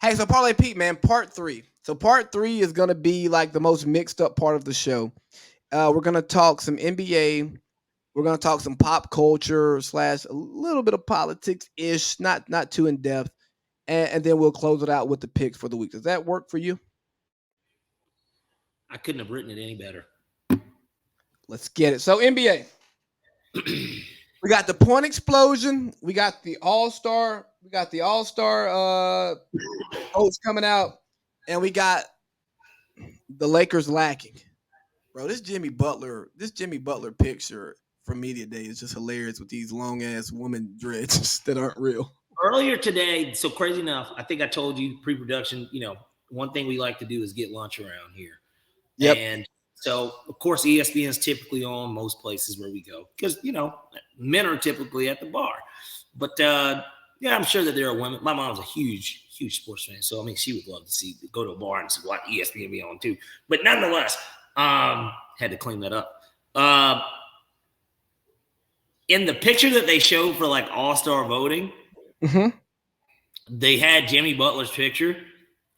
Hey, so Parlay Pete, man, part three. So part three is gonna be like the most mixed up part of the show. We're gonna talk some NBA. We're gonna talk some pop culture slash a little bit of politics ish, not too in depth, and then we'll close it out with the picks for the week. Does that work for you? I couldn't have written it any better. Let's get it. So NBA, we got the point explosion. We got the All Star. We got the All Star votes coming out, and we got the Lakers lacking. Bro, this Jimmy Butler picture from Media Day is just hilarious with these long ass woman dreads that aren't real. Earlier today, so crazy enough, I think I told you pre-production, one thing we like to do is get lunch around here. Yep. And so, of course, ESPN is typically on most places where we go because, men are typically at the bar. But, yeah, I'm sure that there are women. My mom's a huge, huge sports fan. So, I mean, she would love to go to a bar and see what ESPN be on too. But nonetheless, had to clean that up. In the picture that they showed for like all-star voting, they had Jimmy Butler's picture,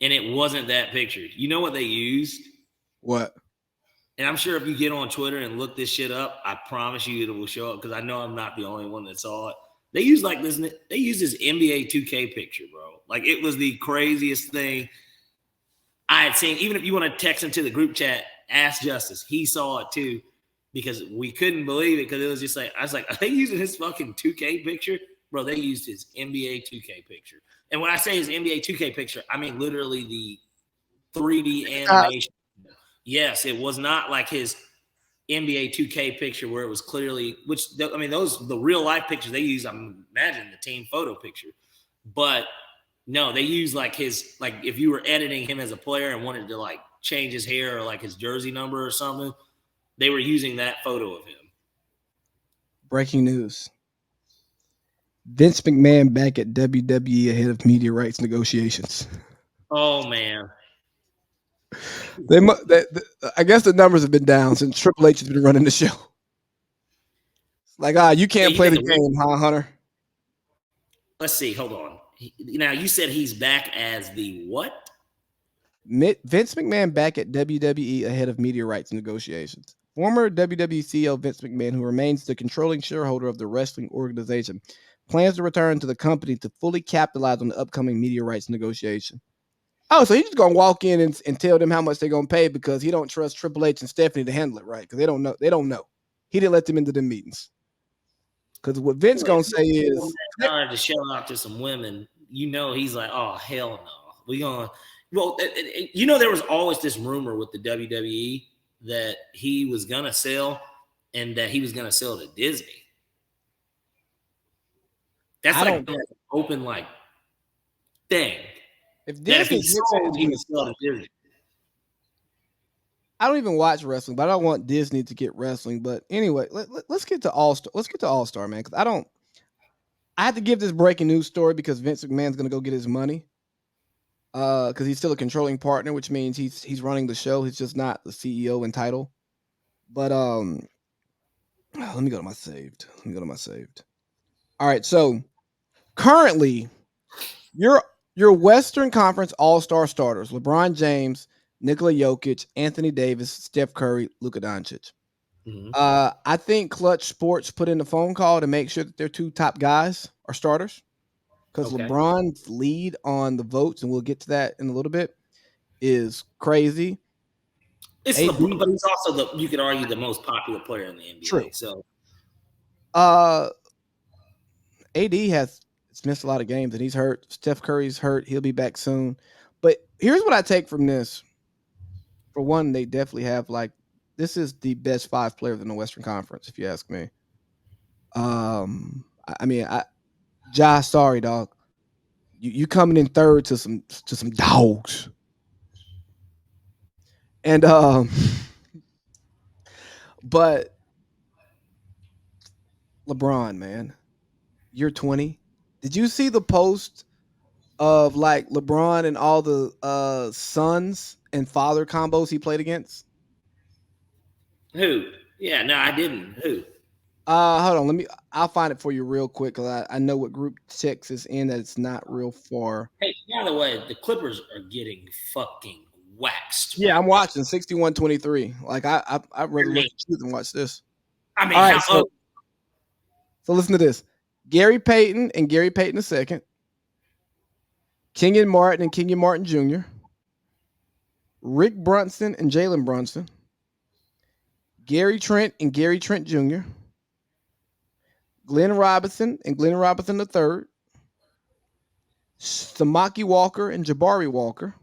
and it wasn't that picture. You know what they used? What? And I'm sure if you get on Twitter and look this shit up, I promise you it will show up because I know I'm not the only one that saw it. They used this NBA 2K picture, bro. Like it was the craziest thing I had seen. Even if you want to text into the group chat, ask Justice. He saw it too because we couldn't believe it because it was just like, I was like, are they using his fucking 2K picture? Bro, they used his NBA 2K picture. And when I say his NBA 2K picture, I mean literally the 3D animation. Yes, it was not like his NBA 2K picture where it was clearly, the real life pictures they use, I imagine the team photo picture. But no, they use like his, like if you were editing him as a player and wanted to like change his hair or like his jersey number or something, they were using that photo of him. Breaking news. Vince McMahon back at WWE ahead of media rights negotiations. Oh, man. I guess the numbers have been down since Triple H has been running the show. Like, you can't play the game, huh, Hunter? Let's see. Hold on. Now, you said he's back as the what? Vince McMahon back at WWE ahead of media rights negotiations. Former WWE CEO Vince McMahon, who remains the controlling shareholder of the wrestling organization, plans to return to the company to fully capitalize on the upcoming media rights negotiation. Oh, so he's just gonna walk in and tell them how much they're gonna pay because he don't trust Triple H and Stephanie to handle it, right? Because they don't know. They don't know. He didn't let them into the meetings. Because what Vince gonna say is to show out to some women. He's like, oh hell no, we gonna. Well, there was always this rumor with the WWE that he was gonna sell, and that he was gonna sell to Disney. That's like an open like thing. If Disney sold, he would sell to Disney. I don't even watch wrestling, but I don't want Disney to get wrestling. But anyway, let's get to All Star. Let's get to All Star, man. Because I had to give this breaking news story because Vince McMahon's gonna go get his money. Because he's still a controlling partner, which means he's running the show. He's just not the CEO in title. But let me go to my saved. All right, so currently, your Western Conference All-Star starters: LeBron James, Nikola Jokic, Anthony Davis, Steph Curry, Luka Doncic. Mm-hmm. I think Clutch Sports put in a phone call to make sure that their two top guys are starters. Because LeBron's lead on the votes, and we'll get to that in a little bit, is crazy. But he's also you could argue the most popular player in the NBA. True. So, AD has missed a lot of games, and he's hurt. Steph Curry's hurt; he'll be back soon. But here's what I take from this. For one, they definitely have this is the best 5 players in the Western Conference, if you ask me. Sorry, dog. You coming in third to some dogs. And but LeBron, man, you're 20. Did you see the post of like LeBron and all the sons and father combos he played against? Who? Yeah, no, I didn't. Who? Hold on. I'll find it for you real quick because I know what group text is in. That it's not real far. Hey, by the way, the Clippers are getting fucking waxed Yeah, right I'm now. watching 61-23. Like I'd I rather look mean, at you than watch this. I mean, All right, how so listen to this. Gary Payton and Gary Payton II, Kenyon Martin and Kenyon Martin Jr., Rick Brunson and Jalen Brunson, Gary Trent and Gary Trent Jr., Glenn Robinson and Glenn Robinson III, Samaki Walker and Jabari Walker,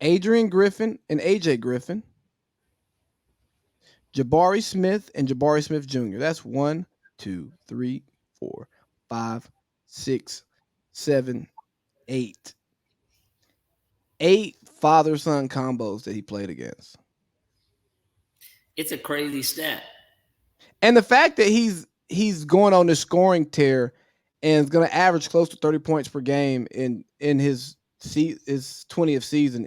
Adrian Griffin and AJ Griffin, Jabari Smith and Jabari Smith Jr. That's 1, 2, 3, 4, 5, 6, 7, 8. 8 father-son combos that he played against. it's a crazy stat. And the fact that he's going on this scoring tear and is going to average close to 30 points per game in his 20th season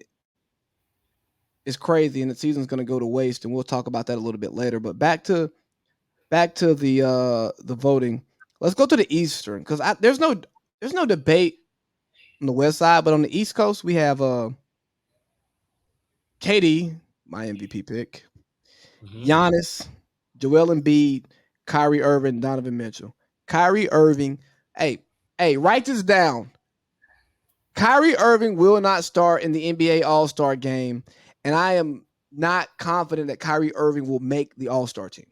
is crazy, and the season's going to go to waste, and we'll talk about that a little bit later. But back to the voting. Let's go to the Eastern because there's no debate on the West Side, but on the East Coast we have KD, my MVP pick, Hmm. Giannis, Joel Embiid, Kyrie Irving, Donovan Mitchell. Kyrie Irving, hey, write this down. Kyrie Irving will not start in the NBA All-Star game, and I am not confident that Kyrie Irving will make the All-Star team.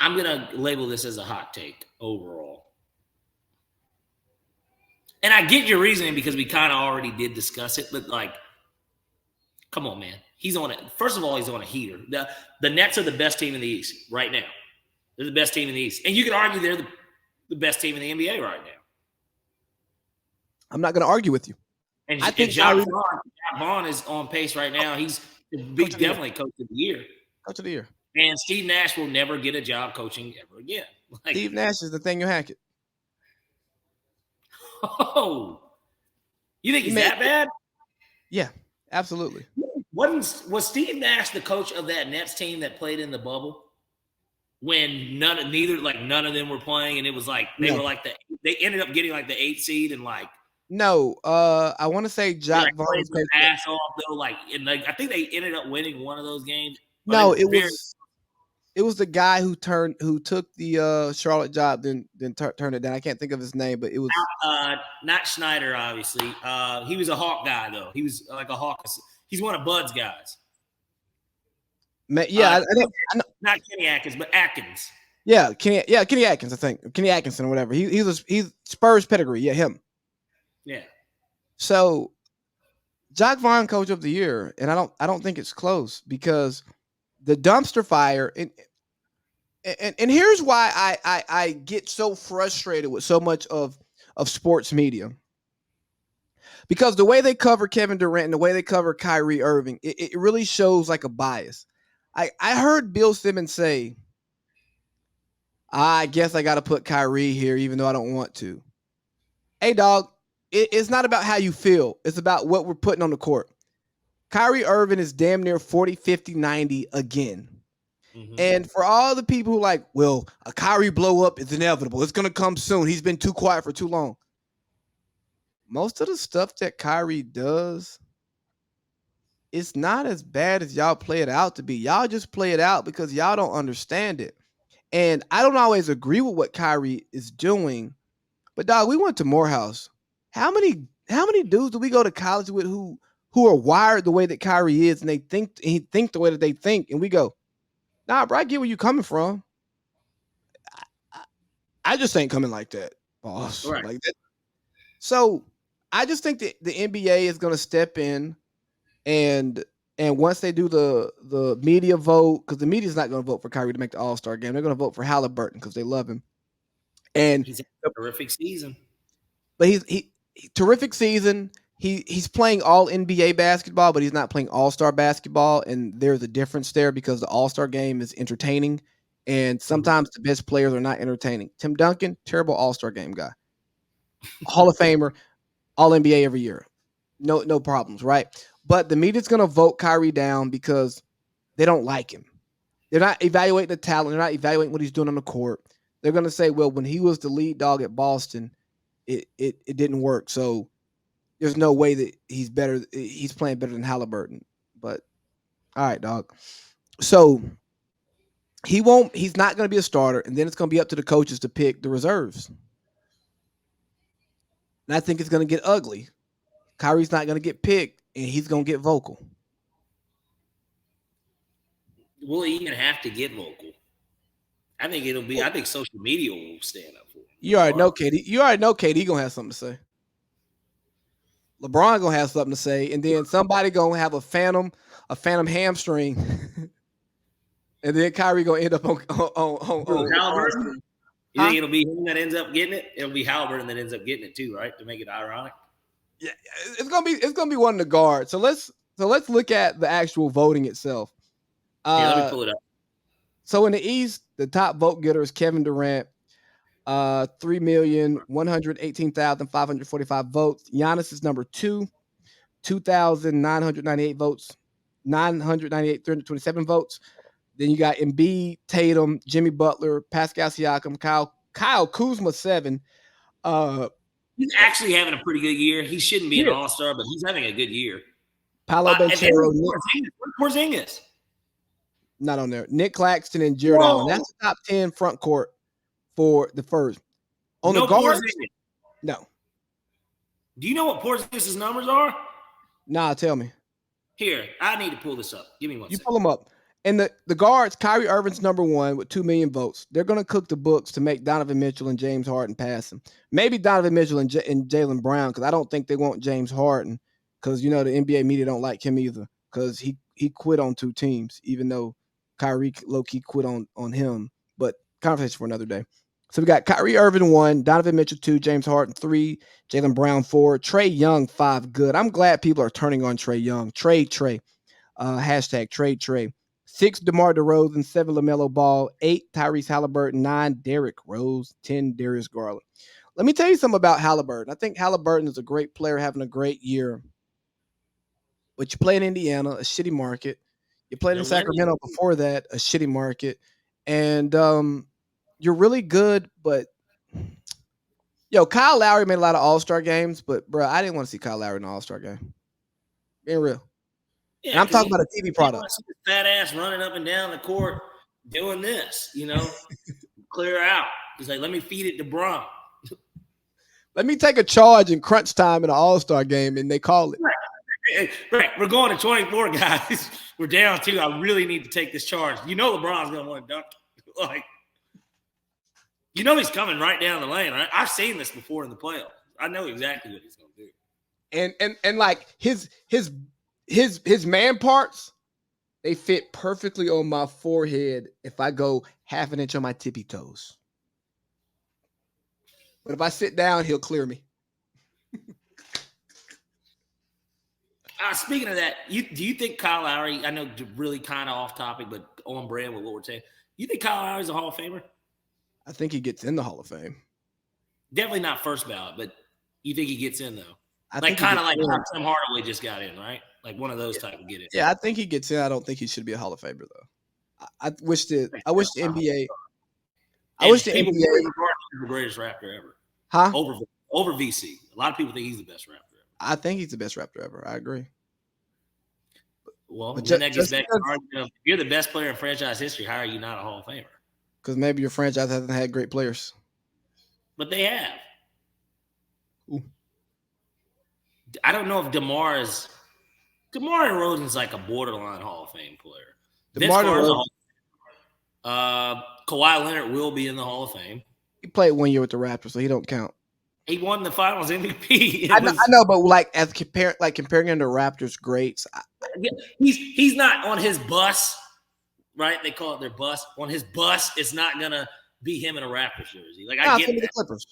I'm gonna label this as a hot take overall, and I get your reasoning because we kind of already did discuss it. But like, come on, man, he's on it. First of all, he's on a heater. The Nets are the best team in the East right now. They're the best team in the East, and you could argue they're the best team in the NBA right now. I'm not going to argue with you. I And think Kyrie Jacques Vaughn is on pace right now. He's coach of the year. definitely coach of the year. Coach of the year. And Steve Nash will never get a job coaching ever again. Like, Steve Nash is Nathaniel Hackett. oh, you think He he's made that bad? Yeah, absolutely. Was Steve Nash the coach of that Nets team that played in the bubble when none of them were playing, and it was like they No. were like they ended up getting like the 8th seed and like No, I want to say they Jock like Vaughn played was their coach. ass off though. Like and like I think they ended up winning one of those games, but it No, was very it was the guy who took the Charlotte job, then turned it down. I can't think of his name, but it was not Schneider. Obviously, he was a Hawk guy though. He was like a Hawk. He's one of Bud's guys. yeah, I know, Not Kenny Atkins, but Atkins. Kenny Atkins, I think Kenny Atkinson or whatever. He's Spurs pedigree, yeah, him. Yeah. So Jock Vaughn coach of the year, and I don't think it's close because the dumpster fire and here's why I get so frustrated with so much of sports media. Because the way they cover Kevin Durant and the way they cover Kyrie Irving, it really shows like a bias. I heard Bill Simmons say, I guess I got to put Kyrie here, even though I don't want to. Hey, dog, it's not about how you feel. It's about what we're putting on the court. Kyrie Irving is damn near 40, 50, 90 again. Mm-hmm. And for all the people who like, well, a Kyrie blow up is inevitable. It's going to come soon. He's been too quiet for too long. Most of the stuff that Kyrie does, it's not as bad as y'all play it out to be. Y'all just play it out because y'all don't understand it. And I don't always agree with what Kyrie is doing, but dog, we went to Morehouse. How many dudes do we go to college with who are wired the way that Kyrie is and he think the way that they think, and we go, nah, bro, I get where you coming from. I, I just ain't coming like that, boss. Right. Like that. So I just think that the NBA is gonna step in and once they do the media vote, because the media is not going to vote for Kyrie to make the All Star game, they're going to vote for Halliburton because they love him. And He's had a terrific season. but he terrific season. He's playing all NBA basketball, but he's not playing All Star basketball, and there's a difference there because the All Star game is entertaining, and sometimes the best players are not entertaining. Tim Duncan, terrible All Star game guy, Hall of Famer, All NBA every year, no problems, right? But the media's gonna vote Kyrie down because they don't like him. They're not evaluating the talent. They're not evaluating what he's doing on the court. They're going to say, well, when he was the lead dog at Boston, it didn't work. So there's no way that he's better. He's playing better than Halliburton. But all right, dog. So he won't. He's not going to be a starter, and then it's going to be up to the coaches to pick the reserves. And I think it's going to get ugly. Kyrie's not going to get picked, and he's going to get vocal. Will he even have to get vocal? I think it'll be. I think social media will stand up for him. You already know, KD. You already know KD gonna have something to say. LeBron gonna have something to say, and then somebody gonna have a phantom hamstring, and then Kyrie gonna end up on Halliburton. You think it'll be him that ends up getting it? It'll be Halliburton that ends up getting it too, right? To make it ironic. Yeah, it's gonna be one of the guards. So let's look at the actual voting itself. Let me pull it up. So in the East, the top vote getter is Kevin Durant. 3,118,545 votes. Giannis is number 2, 2,998 votes. 327 votes. Then you got Embiid, Tatum, Jimmy Butler, Pascal Siakam, Kyle Kuzma 7. He's actually having a pretty good year. He shouldn't be an all-star, but he's having a good year. Paolo Banchero. Porzingis. Not on there. Nick Claxton and Jared Allen. That's the top 10 front court for the first. On the guards? No. Do you know what Porzingis' numbers are? Nah, tell me. Here, I need to pull this up. Give me one second. You pull them up. And the guards, Kyrie Irving's number 1 with 2 million votes. They're going to cook the books to make Donovan Mitchell and James Harden pass him. Maybe Donovan Mitchell and Jaylen Brown, because I don't think they want James Harden, because, the NBA media don't like him either, because he quit on 2 teams, even though Kyrie low-key quit on him. But conversation for another day. So we got Kyrie Irving 1, Donovan Mitchell 2, James Harden 3, Jaylen Brown 4, Trae Young 5. Good. I'm glad people are turning on Trae Young. Trade. Hashtag trade. 6, DeMar DeRozan, 7, LaMelo Ball, 8, Tyrese Halliburton, 9, Derrick Rose, 10, Darius Garland. Let me tell you something about Halliburton. I think Halliburton is a great player having a great year. But you play in Indiana, a shitty market. You played in Sacramento before that, a shitty market. And you're really good, but Kyle Lowry made a lot of All-Star games, but bro, I didn't want to see Kyle Lowry in an All-Star game. Being real. Yeah, and I'm talking about a TV product. Fat ass running up and down the court doing this, clear out. He's like, let me feed it to Bron. Let me take a charge in crunch time in an All-Star game, and they call it. Right. We're going to 24, guys. We're down 2. I really need to take this charge. LeBron's going to want to dunk. He's coming right down the lane. Right? I've seen this before in the playoffs. I know exactly what he's going to do. And like his man parts, they fit perfectly on my forehead if I go half an inch on my tippy toes. But if I sit down, he'll clear me. Speaking of that, do you think Kyle Lowry, I know really kind of off topic, but on brand with what we're saying, you think Kyle Lowry's a Hall of Famer? I think he gets in the Hall of Fame. Definitely not first ballot, but you think he gets in, though? Kind of like how Tim Hardaway just got in, right? Like one of those type of get in. Yeah, I think he gets in. I don't think he should be a Hall of Famer, though. I wish the NBA. I wish the NBA is the greatest Raptor ever. Huh? Over VC. A lot of people think he's the best Raptor ever. I think he's the best Raptor ever. I agree. Well, then that gets back to argument. If you're the best player in franchise history, how are you not a Hall of Famer? Because maybe your franchise hasn't had great players. But they have. Ooh. I don't know if DeMar DeRozan's like a borderline Hall of Fame player. DeMar DeRozan. Kawhi Leonard will be in the Hall of Fame. He played 1 year with the Raptors, so he don't count. He won the Finals MVP. I know, but like comparing him to Raptors greats, he's not on his bus, right? They call it their bus. On his bus, it's not gonna be him in a Raptors jersey. Like I get that. The Clippers.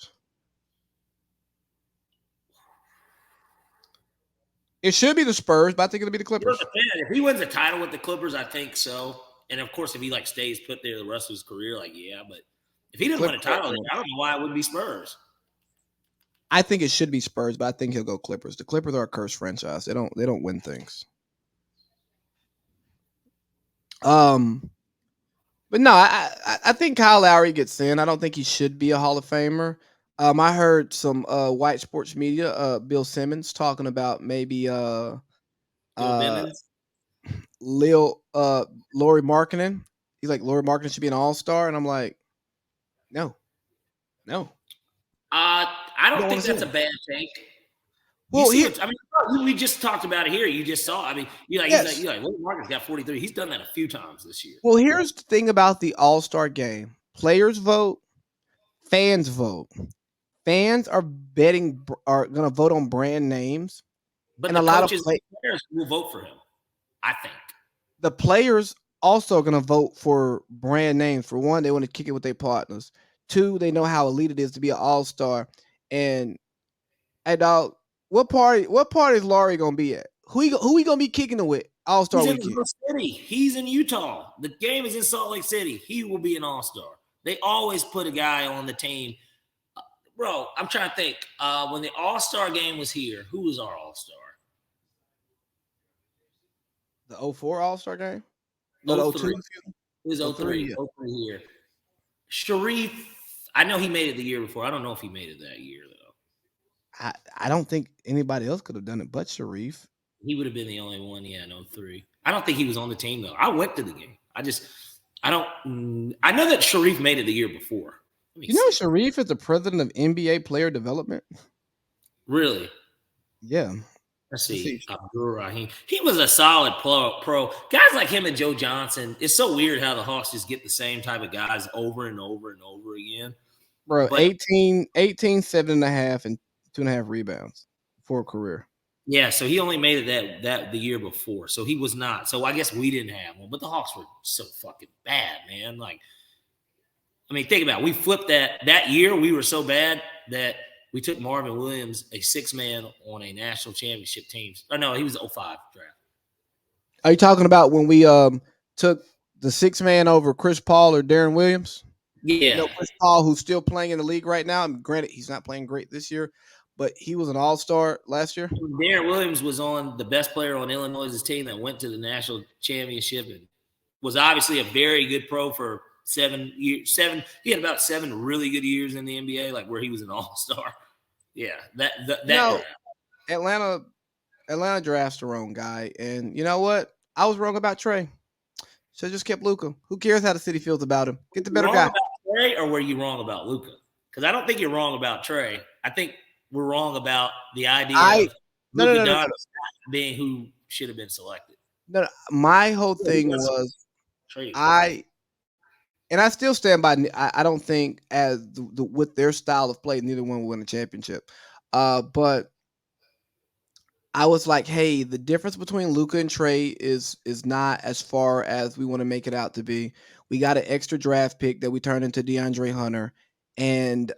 It should be the Spurs, but I think it'll be the Clippers. If he wins a title with the Clippers, I think so. And of course, if he stays put there the rest of his career, yeah. But if he doesn't win a title, I don't know why it wouldn't be Spurs. I think it should be Spurs, but I think he'll go Clippers. The Clippers are a cursed franchise. They don't win things. But no, I think Kyle Lowry gets in. I don't think he should be a Hall of Famer. I heard some white sports media, Bill Simmons talking about maybe Bill uh Simmons. Lil Laurie Markkinen. He's like Laurie Markkinen should be an all star, and I'm like, no, no, I you don't don't want think to see that's a him. bad take. You Well, see here, what I mean? We just talked about it here. You just saw. I mean, yes. Will Marcus got 43. He's done that a few times this year. Well, here's the thing about the All Star game: players vote, fans vote. Fans are are gonna vote on brand names, But and the a lot of coaches and players will vote for him. I think. the players also going to vote for brand names. For one, they want to kick it with their partners. Two, they know how elite it is to be an all star. And hey, dog, what party is Laurie gonna be at? Who he gonna be kicking it with All Star He's in Weekend? the city. He's in Utah. The game is in Salt Lake City. He will be an all star. They always put a guy on the team. Bro, I'm trying to think. When the All Star game was here, who was our All Star? The '04 All Star game? No, the Oh '02. three. Excuse me. It was oh '03. three. Yeah. Oh three here. Sharif, I know he made it the year before. I don't know if he made it that year, though. I don't think anybody else could have done it but Sharif. He would have been the only one, yeah, in oh three. I don't think he was on the team, though. I went to the game. I don't, I know that Sharif made it the year before. Let me You know, see. Sharif is the president of NBA Player Development. Really? Yeah. Let's Let's see. see. Abdul Rahim. He was a solid pro. Guys like him and Joe Johnson. It's so weird how the Hawks just get the same type of guys over and over and over again. Bro, But 18, 7.5, and 2.5 rebounds for a career. yeah, so he only made it that the year before. So he was not. So I guess we didn't have one. But the Hawks were so fucking bad, man. Like, I mean, think about it. We flipped that year. We were so bad that we took Marvin Williams, a 6-man on a national championship team. Oh no, he was 05 draft. Are you talking about when we took the 6 man over Chris Paul or Darren Williams? You Yeah. know, Chris Paul, who's still playing in the league right now. And granted, he's not playing great this year, but he was an all-star last year. Darren Williams was on the best player on Illinois' team that went to the national championship and was obviously a very good pro for 7 years. He had about 7 really good years in the NBA, like where he was an all-star. Yeah, that No, draft. Atlanta Atlanta drafts the wrong guy. And you know what? I was wrong about Trae. Should just kept Luca. Who cares how the city feels about him? Get the better Wrong guy. about Trae, or were you wrong about Luca? Because I don't think you're wrong about Trae. I think we're wrong about the idea I of no no Luka no no no Doncic being who should have been selected. no. No. My whole Yeah, he thing got was traded for. I and I still stand by. I don't think as with their style of play, neither one will win a championship. But I was like, hey, the difference between Luca and Trey is not as far as we want to make it out to be. We got an extra draft pick that we turned into DeAndre Hunter and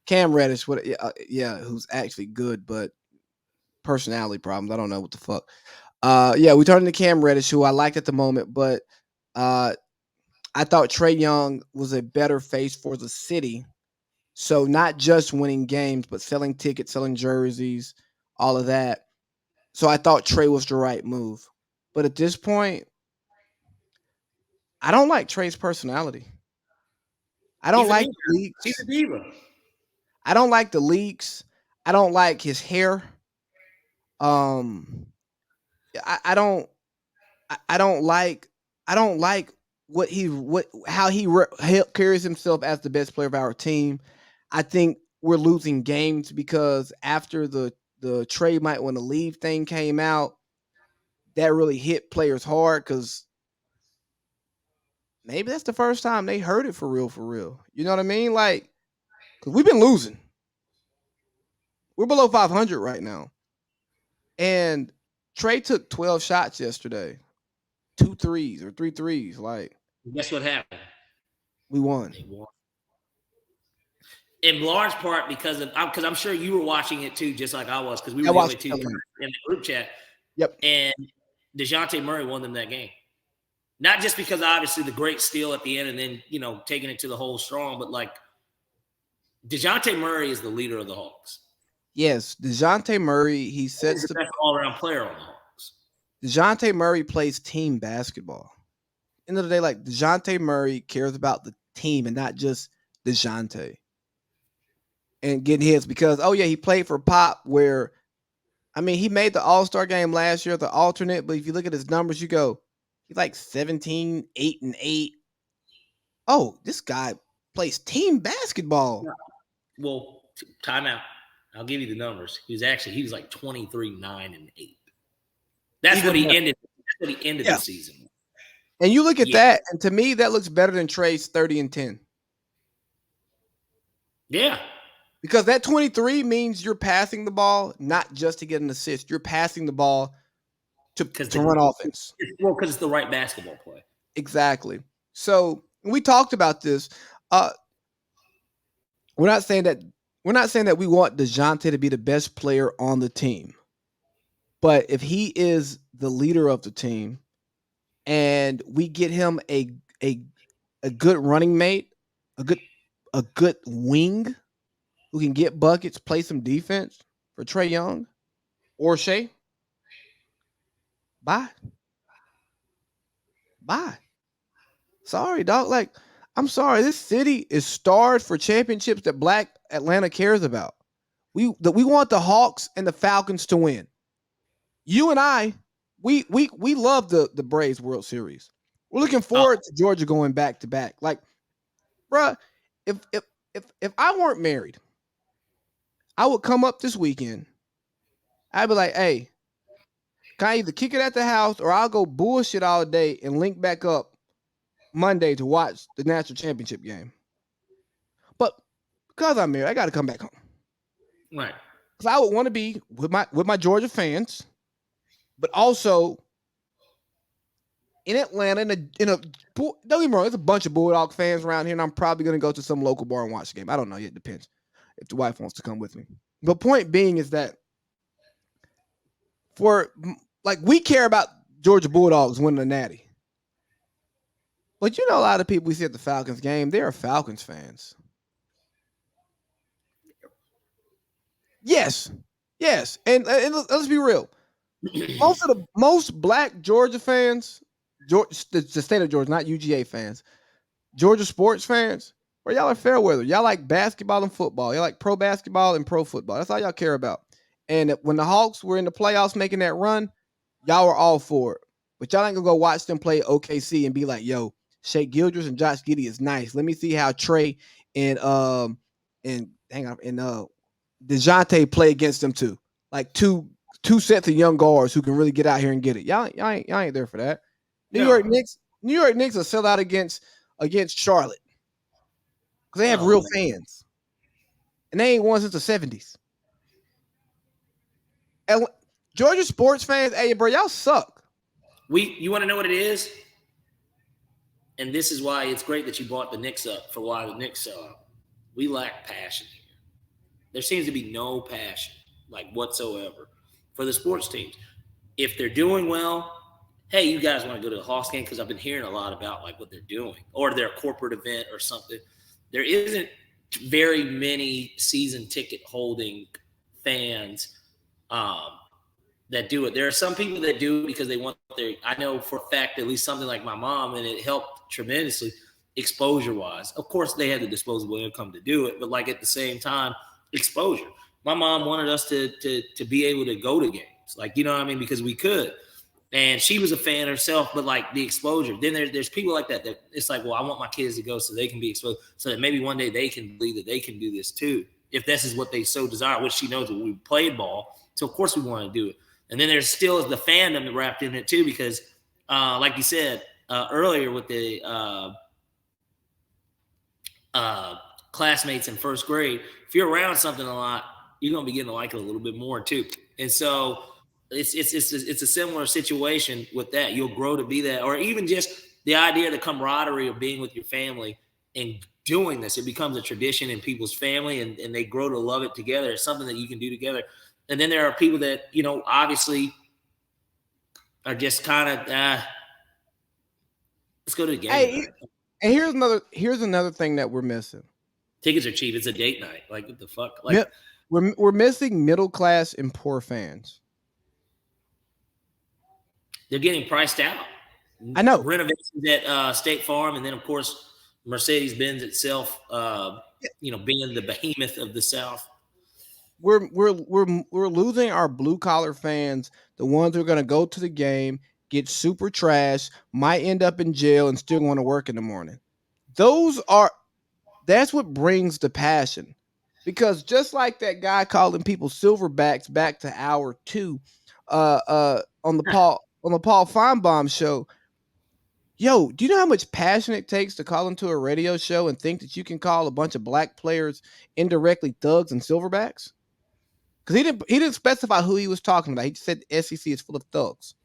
Cam Reddish. What? Yeah, who's actually good, but personality problems. I don't know what the fuck. Yeah, we turned into Cam Reddish, who I liked at the moment, but uh, I thought Trae Young was a better face for the city. So not just winning games, but selling tickets, selling jerseys, all of that. So I thought Trey was the right move. But at this point, I don't like Trey's personality. I don't He's a like diva. the He's a leaks. diva. I don't like the leaks. I don't like his hair. Um, I don't. I don't like. I don't like what how he carries himself as the best player of our team. I think we're losing games because after the Trey might want to leave thing came out, that really hit players hard because maybe that's the first time they heard it for real, for real. You know what I mean? Like, because we've been losing. We're below 500 right now. And Trey took 12 shots yesterday, two threes or three threes. Like, Guess what happened? we won. They won. In large part because I'm sure you were watching it too, just like I was, because we I were the only watched two the guys game. in the group chat. Yep. And DeJounte Murray won them that game. Not just because obviously the great steal at the end and then, taking it to the hole strong, but like DeJounte Murray is the leader of the Hawks. Yes. DeJounte Murray, he sets He's the best all-around player on the Hawks. DeJounte Murray plays team basketball. end of the day, like DeJounte Murray cares about the team and not just DeJounte and getting hits because oh yeah, he played for Pop where I mean he made the All-Star game last year, the alternate, but if you look at his numbers, you go, he's like 17, 8 and 8. Oh, this guy plays team basketball. Well, timeout. I'll give you the numbers. He was like 23, 9, and 8. That's what he ended. That's what he ended the season. And you look at that, and to me, that looks better than Trae's 30 and 10. Yeah. Because that 23 means you're passing the ball, not just to get an assist. You're passing the ball to run offense. Well, because it's the right basketball play. Exactly. So we talked about this. We're not saying that we want DeJounte to be the best player on the team. But if he is the leader of the team and we get him a good running mate, a good wing who can get buckets, play some defense for Trae Young or Shea, bye. Sorry, dog. Like, I'm sorry. This city is starved for championships that Black Atlanta cares about. We want the Hawks and the Falcons to win. You and I, we love the Braves World Series. We're looking forward to Georgia going back to back. Like, bruh, if I weren't married, I would come up this weekend. I'd be like, hey, can I either kick it at the house or I'll go bullshit all day and link back up Monday to watch the national championship game. But because I'm married, I got to come back home. Right. Because I would want to be with my Georgia fans, but also in Atlanta, don't get me wrong, there's a bunch of Bulldog fans around here, and I'm probably going to go to some local bar and watch the game. I don't know yet. Depends if the wife wants to come with me. But point being is that we care about Georgia Bulldogs winning the Natty. But you know, a lot of people we see at the Falcons game, they are Falcons fans. Yes. And let's be real. Most Black Georgia fans, the state of Georgia, not UGA fans, Georgia sports fans, where y'all are fair weather. Y'all like basketball and football. Y'all like pro basketball and pro football. That's all y'all care about. And when the Hawks were in the playoffs making that run, y'all were all for it. But y'all ain't gonna go watch them play OKC and be like, yo, Shea Gildress and Josh Giddey is nice. Let me see how Trae and DeJounte play against them too. Like two sets of young guards who can really get out here and get it. Y'all ain't there for that. New York Knicks will sell out against Charlotte because they have real fans, and they ain't won since the 70s. And Georgia sports fans, hey bro, y'all suck. You want to know what it is? And this is why it's great that you brought the Knicks up for why the Knicks sell out. We lack passion here. There seems to be no passion, like whatsoever, for the sports teams. If they're doing well, hey, you guys want to go to the Hawks game? Because I've been hearing a lot about like what they're doing or their corporate event or something. There isn't very many season ticket holding fans that do it. There are some people that do it because they want I know for a fact, at least something like my mom, and it helped tremendously exposure wise. Of course, they had the disposable income to do it, but like at the same time, exposure. My mom wanted us to be able to go to games, like, you know what I mean? Because we could. And she was a fan herself, but like the exposure. Then there's people like that it's like, well, I want my kids to go so they can be exposed, so that maybe one day they can believe that they can do this too, if this is what they so desire, which she knows that we played ball. So of course we want to do it. And then there's still the fandom wrapped in it too, because like you said earlier with the classmates in first grade, if you're around something a lot, you're going to be getting to like it a little bit more too. And so it's a similar situation with that. You'll grow to be that, or even just the idea of the camaraderie of being with your family and doing this. It becomes a tradition in people's family, and they grow to love it together. It's something that you can do together. And then there are people that, you know, obviously are just kind of, let's go to the game. Hey, and here's another thing that we're missing. Tickets are cheap. It's a date night. Like, what the fuck? Like, yeah, we're missing middle class and poor fans. They're getting priced out. I know. renovations at State Farm, and then of course Mercedes-Benz itself, being the behemoth of the South. We're losing our blue collar fans, the ones who are going to go to the game, get super trash, might end up in jail, and still want to work in the morning. Those are That's what brings the passion. Because just like that guy calling people silverbacks back to hour 2 on the Paul Feinbaum show. Yo, do you know how much passion it takes to call into a radio show and think that you can call a bunch of black players indirectly thugs and silverbacks? Because he didn't specify who he was talking about. He just said the SEC is full of thugs.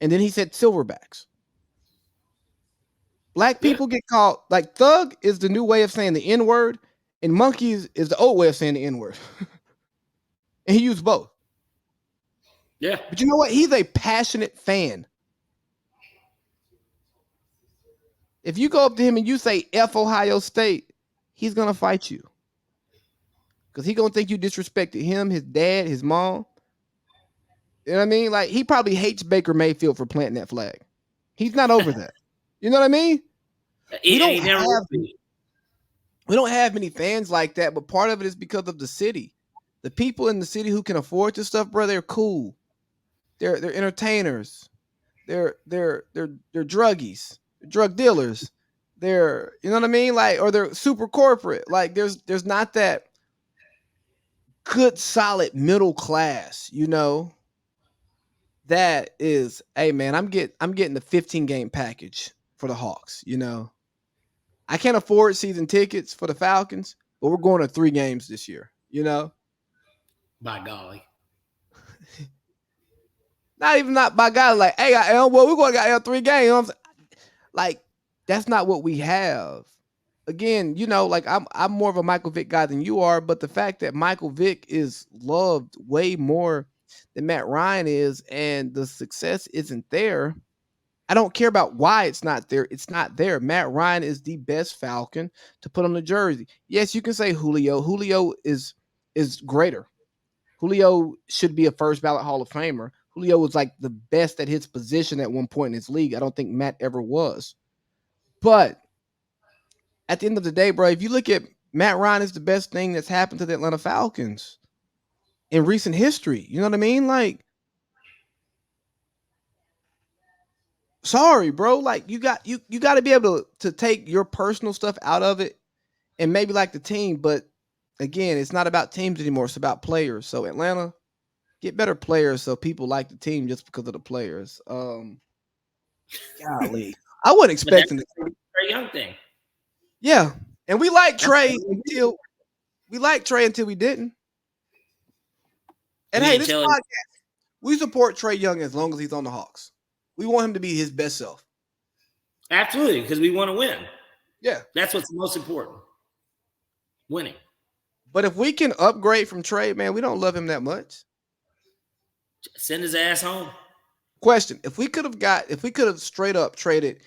And then he said silverbacks. Black Yeah, people get called like thug is the new way of saying the N word, and monkeys is the old way of saying the N word. And he used both. yeah. But you know what? He's a passionate fan. If you go up to him and you say F Ohio State, he's gonna fight you. Because he's gonna think you disrespected him, his dad, his mom. You know what I mean? Like he probably hates Baker Mayfield for planting that flag. He's not over that. You know what I mean? We don't He never will have be. we don't have many fans like that, but part of it is because of the city. The people in the city who can afford this stuff, bro, they're cool. They're entertainers. They're druggies, drug dealers. They're you know what I mean? Like or they're super corporate. Like there's not that good solid middle class, you know. That is, hey man, I'm getting the 15 game package for the Hawks, you know. I can't afford season tickets for the Falcons, but we're going to 3 games this year, you know. By golly. Not by God, like, hey, well, we're going to get 3 games. You know what I'm saying? Like, that's not what we have. Again, you know, like I'm more of a Michael Vick guy than you are, but the fact that Michael Vick is loved way more than Matt Ryan is, and the success isn't there. I don't care about why it's not there. It's not there. Matt Ryan is the best Falcon to put on the jersey. Yes, you can say Julio. Julio is greater. Julio should be a first ballot Hall of Famer. Julio was like the best at his position at one point in his league. I don't think Matt ever was. But at the end of the day, bro, if you look at Matt Ryan is the best thing that's happened to the Atlanta Falcons in recent history. You know what I mean? Like, sorry, bro. Like you got to be able to take your personal stuff out of it and maybe like the team, but again, it's not about teams anymore. It's about players. So Atlanta, get better players so people like the team just because of the players. Golly, I wasn't But that's expecting it. the Trae Young thing. Yeah, and we like That's Trae what until we didn't. you And hey, mean this tell podcast, we support Trae Young as long as he's on the Hawks. We want him to be his best self. absolutely, because we want to win. Yeah, That's what's most important. Winning. but if we can upgrade from Trae, man, we don't love him that much. Send his ass home. Question: if we could have straight up traded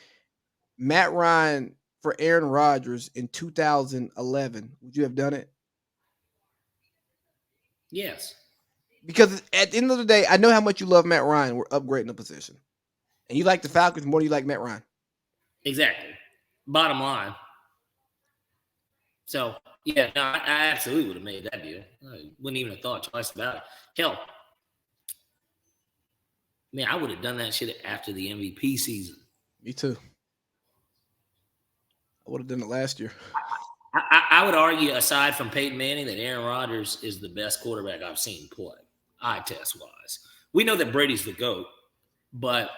Matt Ryan for Aaron Rodgers in 2011, would you have done it? Yes. Because at the end of the day, I know how much you love Matt Ryan. We're upgrading the position, and you like the Falcons more than you like Matt Ryan. Exactly. Bottom line. So yeah, no, I absolutely would have made that deal. I wouldn't even have thought twice about it. Hell, man, I would have done that shit after the MVP season. Me too. I would have done it last year. I would argue, aside from Peyton Manning, that Aaron Rodgers is the best quarterback I've seen play, eye test wise. We know that Brady's the GOAT, but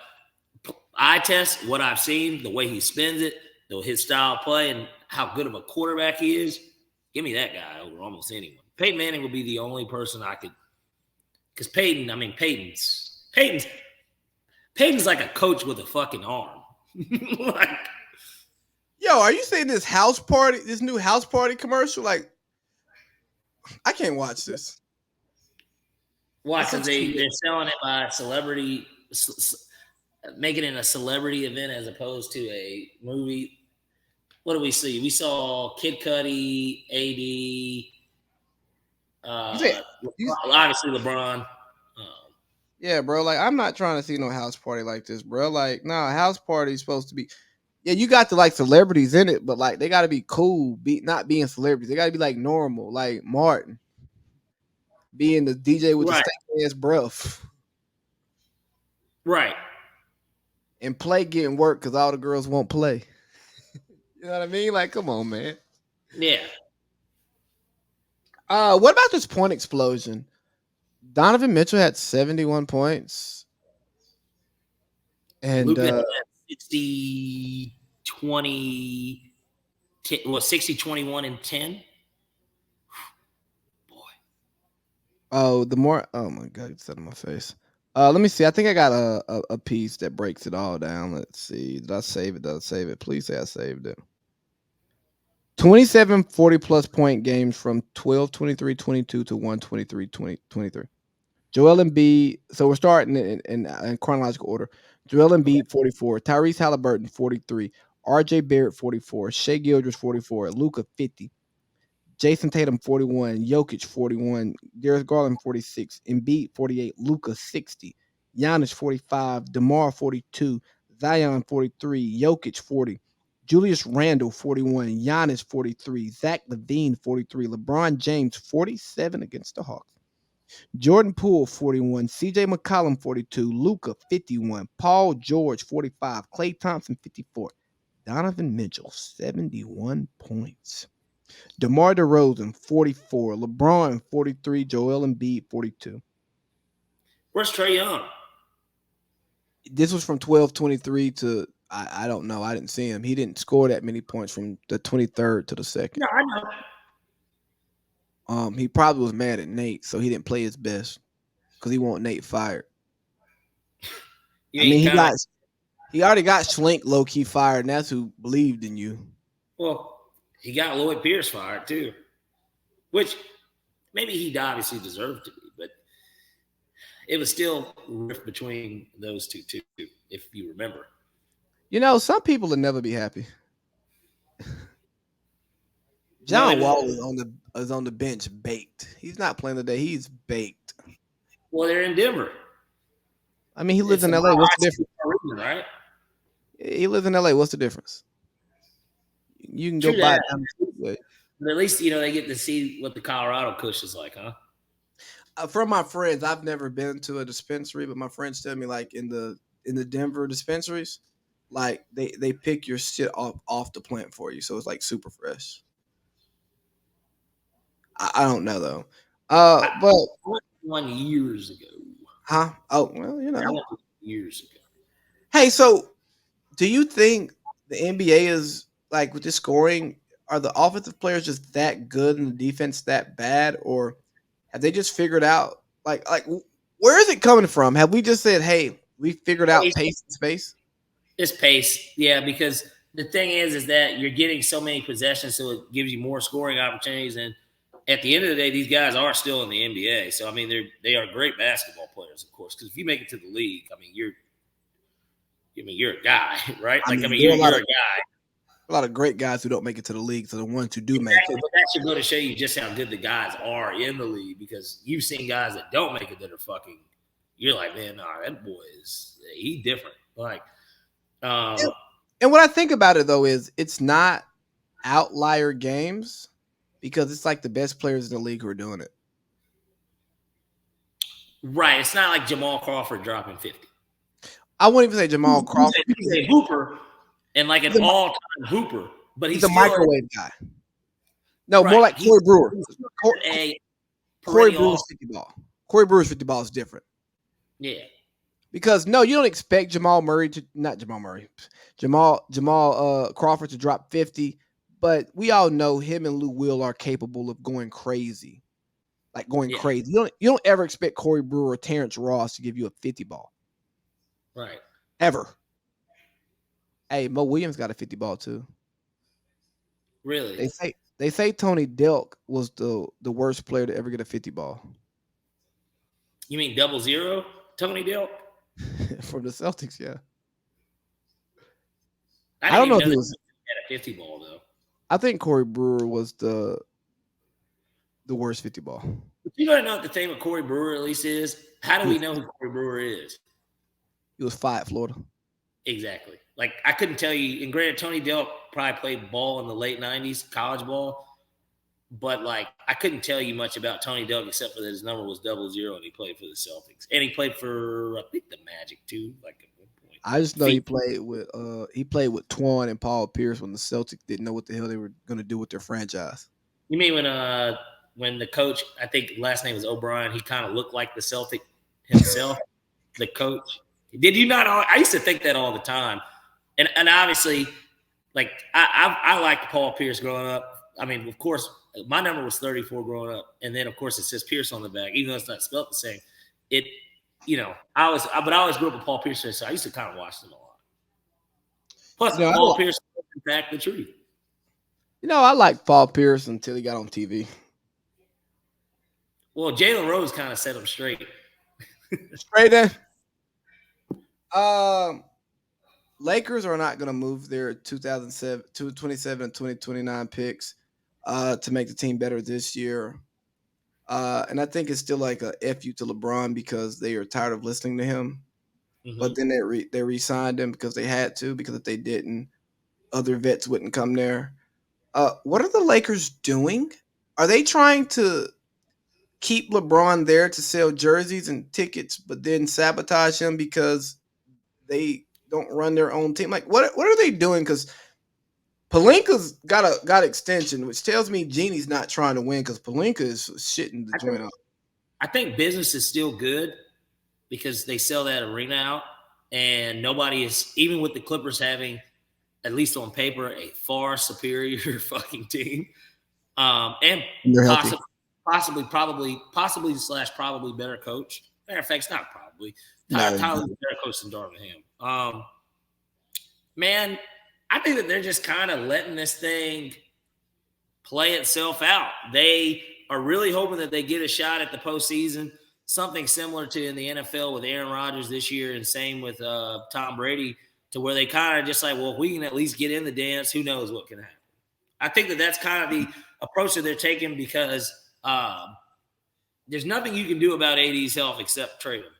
eye test, what I've seen, the way he spins it, his style of play, and how good of a quarterback he is, give me that guy over almost anyone. Peyton Manning would be the only person I could, because Peyton's like a coach with a fucking arm. Like, Yo, are you saying this new house party commercial? Like, I can't watch this. why? Because they're selling it by celebrity, making it a celebrity event as opposed to a movie. What do we see? We saw Kid Cudi, AD, obviously LeBron. Yeah, bro. Like, I'm not trying to see no house party like this, bro. Like, no, a house party is supposed to be. Yeah, you got to like celebrities in it, but like they got to be cool, be not being celebrities. They got to be like normal, like Martin being the DJ with the Right, stank ass breath, right. and play getting work because all the girls won't play. You know what I mean? Like, come on, man. Yeah. What about this point explosion? Donovan Mitchell had 71 points, and Luca had 60, 20, 10, well, 60, 21, and 10. Boy. the more, oh my god, it's out of my face. Let me see. I think I got a piece that breaks it all down. Let's see. Did I save it? Did I save it? Please say I saved it. 27 40 plus point games from 12 23 22 to 123 20 23. Joel Embiid. So we're starting in chronological order. Joel Okay. Embiid 44, Tyrese Halliburton 43, RJ Barrett 44, Shea Gilders 44, Luca 50, Jason Tatum 41, Jokic 41, Darius Garland 46, Embiid 48, Luca 60, Giannis 45, DeMar 42, Zion 43, Jokic 40, Julius Randle 41, Giannis 43, Zach Levine 43, LeBron James 47 against the Hawks. Jordan Poole 41, CJ McCollum 42, Luca 51, Paul George 45, Klay Thompson 54, Donovan Mitchell 71 points. DeMar DeRozan 44, LeBron 43, Joel Embiid 42. Where's Trae Young? This was from 12-23 to I don't know. I didn't see him. He didn't score that many points from the 23rd to the second. No, I know. He probably was mad at Nate, so he didn't play his best because he want Nate fired. You I mean, mean kind of like, he already got Schlink low key fired, and that's who believed in you. well, he got Lloyd Pierce fired too, which maybe he obviously deserved to be, but it was still a rift between those two, if you remember. You know, some people will never be happy. No, they John won't. Wall is on the bench baked. He's not playing today. He's baked. Well, they're in Denver. I mean, he lives It's a in LA. What's the difference? region, right? He lives in LA. What's the difference? You can go True buy that. it down the street. But at least they get to see what the Colorado Kush is like, huh? From my friends, I've never been to a dispensary, but my friends tell me like in the Denver dispensaries, like they pick your shit off the plant for you, so it's like super fresh. I don't know though. But I went to one years ago. huh? Oh well, I went to years ago. Hey, so do you think the NBA is like with this scoring? Are the offensive players just that good and the defense that bad, or have they just figured out where is it coming from? Have we just said, "Hey, we figured out pace and space"? It's pace, yeah, because the thing is that you're getting so many possessions, so it gives you more scoring opportunities. And at the end of the day, these guys are still in the NBA. So I mean, they are great basketball players, of course. Because if you make it to the league, I mean, you're a guy, right? I Like I mean, mean, there are you're a guy. a lot of great guys who don't make it to the league. So the ones who do make Exactly, it, but that should go to show you just how good the guys are in the league. Because you've seen guys that don't make it that are fucking. You're like, man, nah, that boy he different. Like, and, um, and what I think about it though is it's not outlier games because it's like the best players in the league who are doing it. right? It's not like Jamal Crawford dropping 50. I wouldn't even say Jamal He's Crawford. a hooper and like an He's a, all-time hooper, but he's he's a still microwave guy. No, more right. like Corey Brewer. He's still Cor- a Corey perennial. Brewer's 50 ball. Corey Brewer's 50 ball is different. Yeah, Because no, you don't expect Jamal Murray to not Jamal Murray, Jamal Crawford to drop 50, but we all know him and Lou Will are capable of going crazy. Like going yeah, crazy. You don't ever expect Corey Brewer or Terrence Ross to give you a 50 ball. right. Ever. Hey, Mo Williams got a 50 ball too. Really? They say Tony Delk was the worst player to ever get a 50 ball You mean 00? Tony Delk? from the Celtics, yeah. I I didn't don't know even if know he that was he had a 50 ball though. I think Corey Brewer was the worst 50 ball. But you gotta know what the thing with Corey Brewer at least is. How do we know who Corey Brewer is? He was 5 Florida. Exactly. Like I couldn't tell you. And granted, Tony Delk probably played ball in the late '90s, college ball. But like I couldn't tell you much about Tony Delk except for that his number was 00 and he played for the Celtics. And he played for I think the Magic too, like at one point. I just know he played with Twan and Paul Pierce when the Celtics didn't know what the hell they were going to do with their franchise. You mean when the coach, I think last name was O'Brien, he kind of looked like the Celtic himself, the coach. Did you not? I used to think that all the time, and obviously, like I liked Paul Pierce growing up. I mean, of course, my number was 34 growing up, and then of course it says Pierce on the back, even though it's not spelled the same. It, I always grew up with Paul Pierce, so I used to kind of watch them a lot. Plus, Paul Pierce, in fact, the truth. I liked Paul Pierce until he got on TV. Well, Jalen Rose kind of set him straight. Straight in. Lakers are not going to move their 2027 and 2029 picks to make the team better this year. And I think it's still like a F you to LeBron because they are tired of listening to him. Mm-hmm. But then they re-signed him because they had to, because if they didn't, other vets wouldn't come there. What are the Lakers doing? Are they trying to keep LeBron there to sell jerseys and tickets, but then sabotage him because they don't run their own team? Like, what are they doing? Because Pelinka's got extension, which tells me Genie's not trying to win because Pelinka is shitting the joint up. I think business is still good because they sell that arena out, and nobody is, even with the Clippers having, at least on paper, a far superior fucking team, and possibly better coach. Matter of fact, it's not probably. Tyler's a better coach than Darvin. Man, I think that they're just kind of letting this thing play itself out. They are really hoping that they get a shot at the postseason, something similar to in the NFL with Aaron Rodgers this year, and same with Tom Brady, to where they kind of just like, well, if we can at least get in the dance, who knows what can happen. I think that that's kind of the approach that they're taking because there's nothing you can do about AD's health except trade him.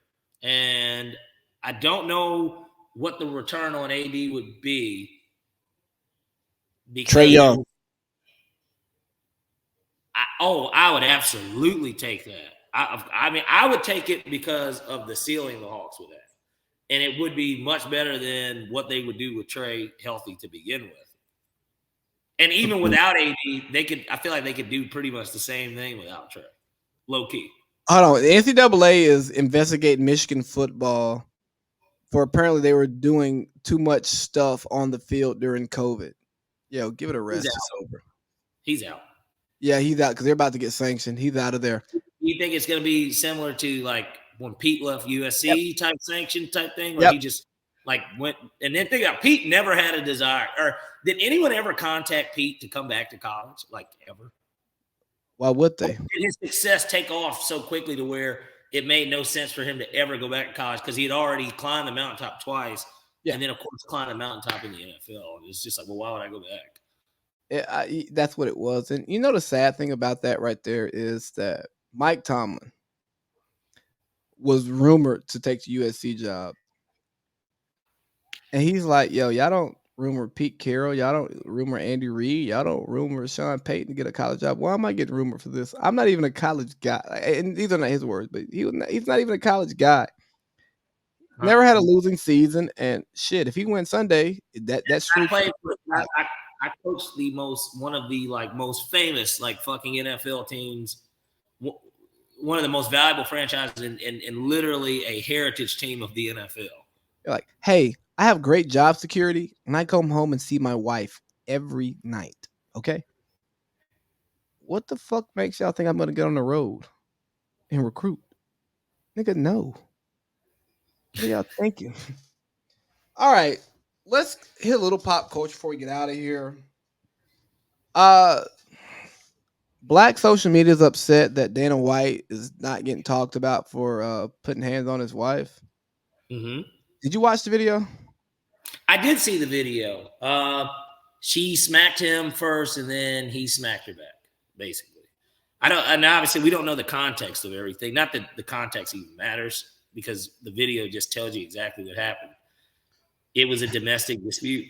And I don't know what the return on AD would be. Trae Young. I would absolutely take that. I mean, I would take it because of the ceiling the Hawks would have. And it would be much better than what they would do with Trae healthy to begin with. And even without AD, I feel like they could do pretty much the same thing without Trae. Low key. Hold on. The NCAA is investigating Michigan football for apparently they were doing too much stuff on the field during COVID. Yo, give it a rest. It's over. He's out. Yeah, he's out because they're about to get sanctioned. He's out of there. You think it's going to be similar to like when Pete left USC type sanction type thing, where he just like went? And then think about Pete never had a desire, or did anyone ever contact Pete to come back to college? Like ever? Why would they? Did his success take off so quickly to where it made no sense for him to ever go back to college because he had already climbed the mountaintop twice, and then of course climbed the mountaintop in the NFL? It's just like, well, why would I go back? That's what it was. And you know the sad thing about that right there is that Mike Tomlin was rumored to take the USC job. And he's like, yo, y'all don't rumor Pete Carroll. Y'all don't rumor Andy Reid. Y'all don't rumor Sean Payton to get a college job. Why am I getting rumored for this? I'm not even a college guy. And these are not his words, but he's not even a college guy. Never had a losing season. And shit, if he wins Sunday, that's true. I coached one of the like most famous like fucking NFL teams, one of the most valuable franchises and literally a heritage team of the NFL. You're like, hey, I have great job security and I come home and see my wife every night. Okay. What the fuck makes y'all think I'm going to get on the road and recruit? Nigga, no. What are y'all thinking? All right. Let's hit a little pop culture before we get out of here. Black social media is upset that Dana White is not getting talked about for putting hands on his wife. Mm-hmm. Did you watch the video? I did see the video. She smacked him first, and then he smacked her back, basically. I don't, and obviously we don't know the context of everything. Not that the context even matters because the video just tells you exactly what happened. It was a domestic dispute.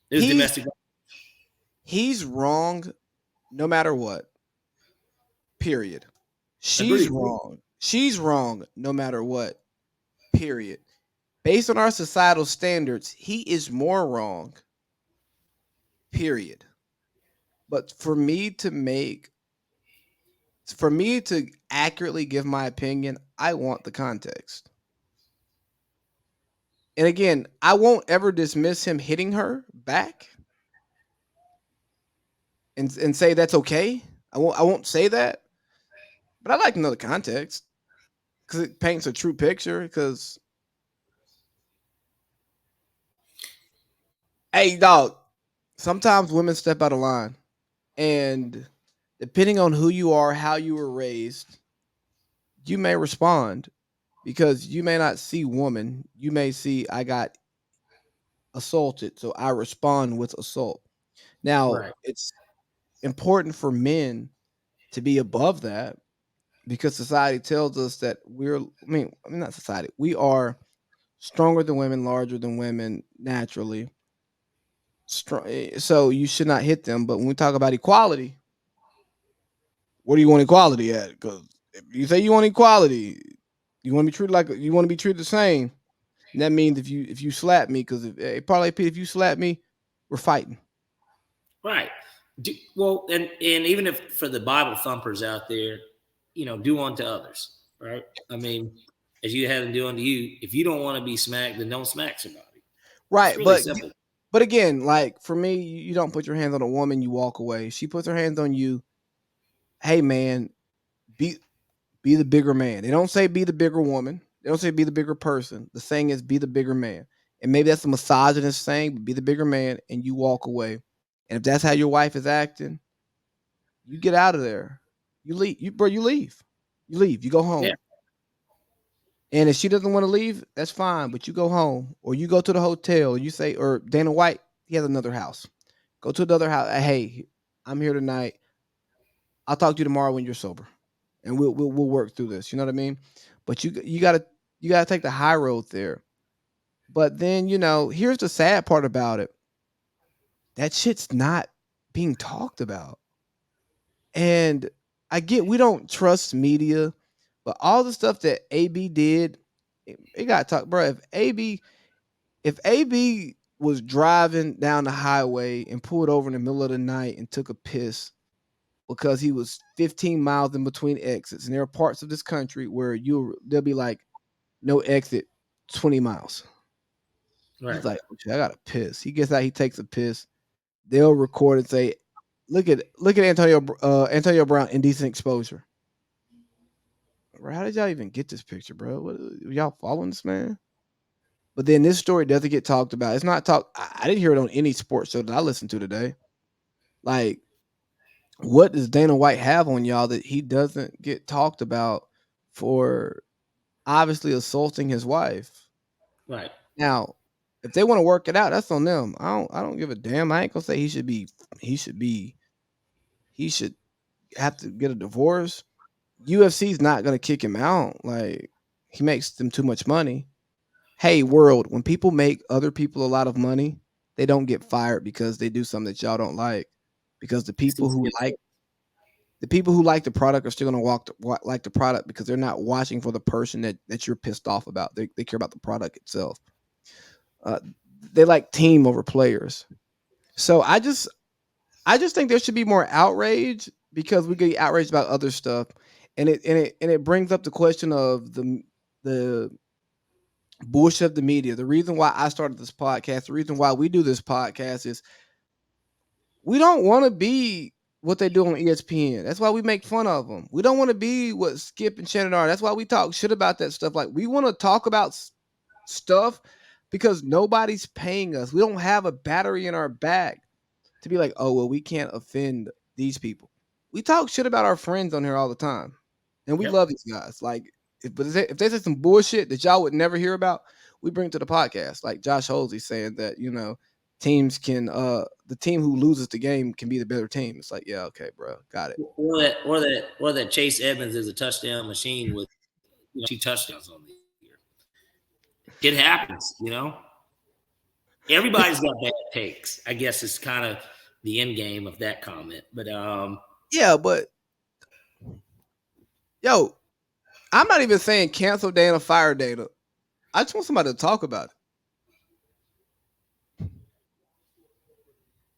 It was He's domestic. he's wrong no matter what. Period. She's Agreed. wrong. She's wrong no matter what. Period. Based on our societal standards, he is more wrong. Period. But for me to accurately give my opinion, I want the context. And again, I won't ever dismiss him hitting her back and say that's okay. I won't say that, but I like to know the context because it paints a true picture. Because hey, dog, sometimes women step out of line, and depending on who you are, how you were raised, you may respond because you may not see woman. You may see I got assaulted, so I respond with assault. Now, Right. it's important for men to be above that because society tells us that I mean not society. We are stronger than women, larger than women naturally. So you should not hit them. But when we talk about equality, where do you want equality at? Because if you say you want equality, you want to be treated like you want to be treated the same. And that means if you slap me, because if Parlay Pete, if you slap me, we're fighting. Right. Well, and even if for the Bible thumpers out there, do unto others. Right. I mean, as you have them do unto you. If you don't want to be smacked, then don't smack somebody. It's Right, really but simple. but again, like for me, you don't put your hands on a woman, you walk away. She puts her hands on you. Hey man, be be the bigger man. They don't say be the bigger woman. They don't say be the bigger person. The saying is be the bigger man. And maybe that's a misogynist saying, but be the bigger man and you walk away. And if that's how your wife is acting, you get out of there. You leave. You leave. You leave. You go Yeah. home. And if she doesn't want to leave, that's fine. But you go home or you go to the hotel. You say, or Dana White, he has another house. Go to another house. Hey, I'm here tonight. I'll talk to you tomorrow when you're sober, and we'll work through this. You know what I mean? But you gotta take the high road there. But then here's the sad part about it. That shit's not being talked about, and I get we don't trust media, but all the stuff that AB did, it got talked, bro. If AB was driving down the highway and pulled over in the middle of the night and took a piss because he was 15 miles in between exits. And there are parts of this country where they'll be like, no exit, 20 miles. Right. He's like, okay, I got to piss. He gets out, he takes a piss. They'll record and say, look at Antonio Brown indecent exposure. Bro, how did y'all even get this picture, bro? Y'all following this man? But then this story doesn't get talked about. It's not talked. I didn't hear it on any sports show that I listened to today. Like, what does Dana White have on y'all that he doesn't get talked about for obviously assaulting his wife? Right. Now, if they want to work it out, that's on them. I don't give a damn. I ain't gonna say he should have to get a divorce. UFC's not gonna kick him out. Like he makes them too much money. Hey, world, when people make other people a lot of money, they don't get fired because they do something that y'all don't like. Because the people who like the product are still gonna like the product because they're not watching for the person that you're pissed off about. They care about the product itself. Uh, they like team over players. So I just think there should be more outrage because we get outraged about other stuff, and it brings up the question of the bullshit of the media. The reason why I started this podcast, the reason why we do this podcast is we don't want to be what they do on ESPN. That's why we make fun of them. We don't want to be what Skip and Shannon are. That's why we talk shit about that stuff. Like we want to talk about stuff because nobody's paying us. We don't have a battery in our back to be like, oh well, we can't offend these people. We talk shit about our friends on here all the time, and we Yep. love these guys. Like, if they say some bullshit that y'all would never hear about, we bring it to the podcast. Like Josh Holsey saying that teams can the team who loses the game can be the better team. It's like, yeah, okay, bro, got it. Or that Chase Edmonds is a touchdown machine with 2 touchdowns on the year. It happens, Everybody's got bad takes. I guess it's kind of the end game of that comment. But Yeah, but yo, I'm not even saying cancel Dana, fire Dana. I just want somebody to talk about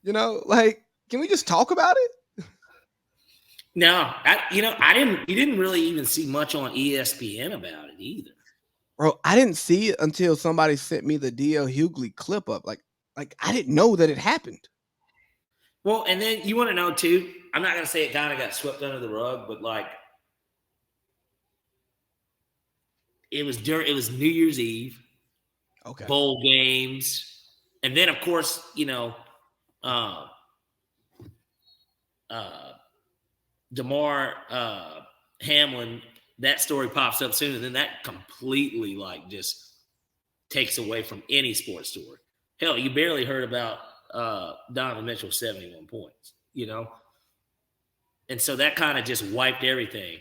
it. Like, can we just talk about it? no, I didn't. You didn't really even see much on ESPN about it either. Bro, I didn't see it until somebody sent me the DL Hughley clip up. Like I didn't know that it happened. Well, and then you want to know too. I'm not gonna say it kind of got swept under the rug, but like it was New Year's Eve, Okay. bowl games, and then of course uh, uh, Damar Hamlin. That story pops up soon, and then that completely like just takes away from any sports story. Hell, you barely heard about Donovan Mitchell's 71 points, and so that kind of just wiped everything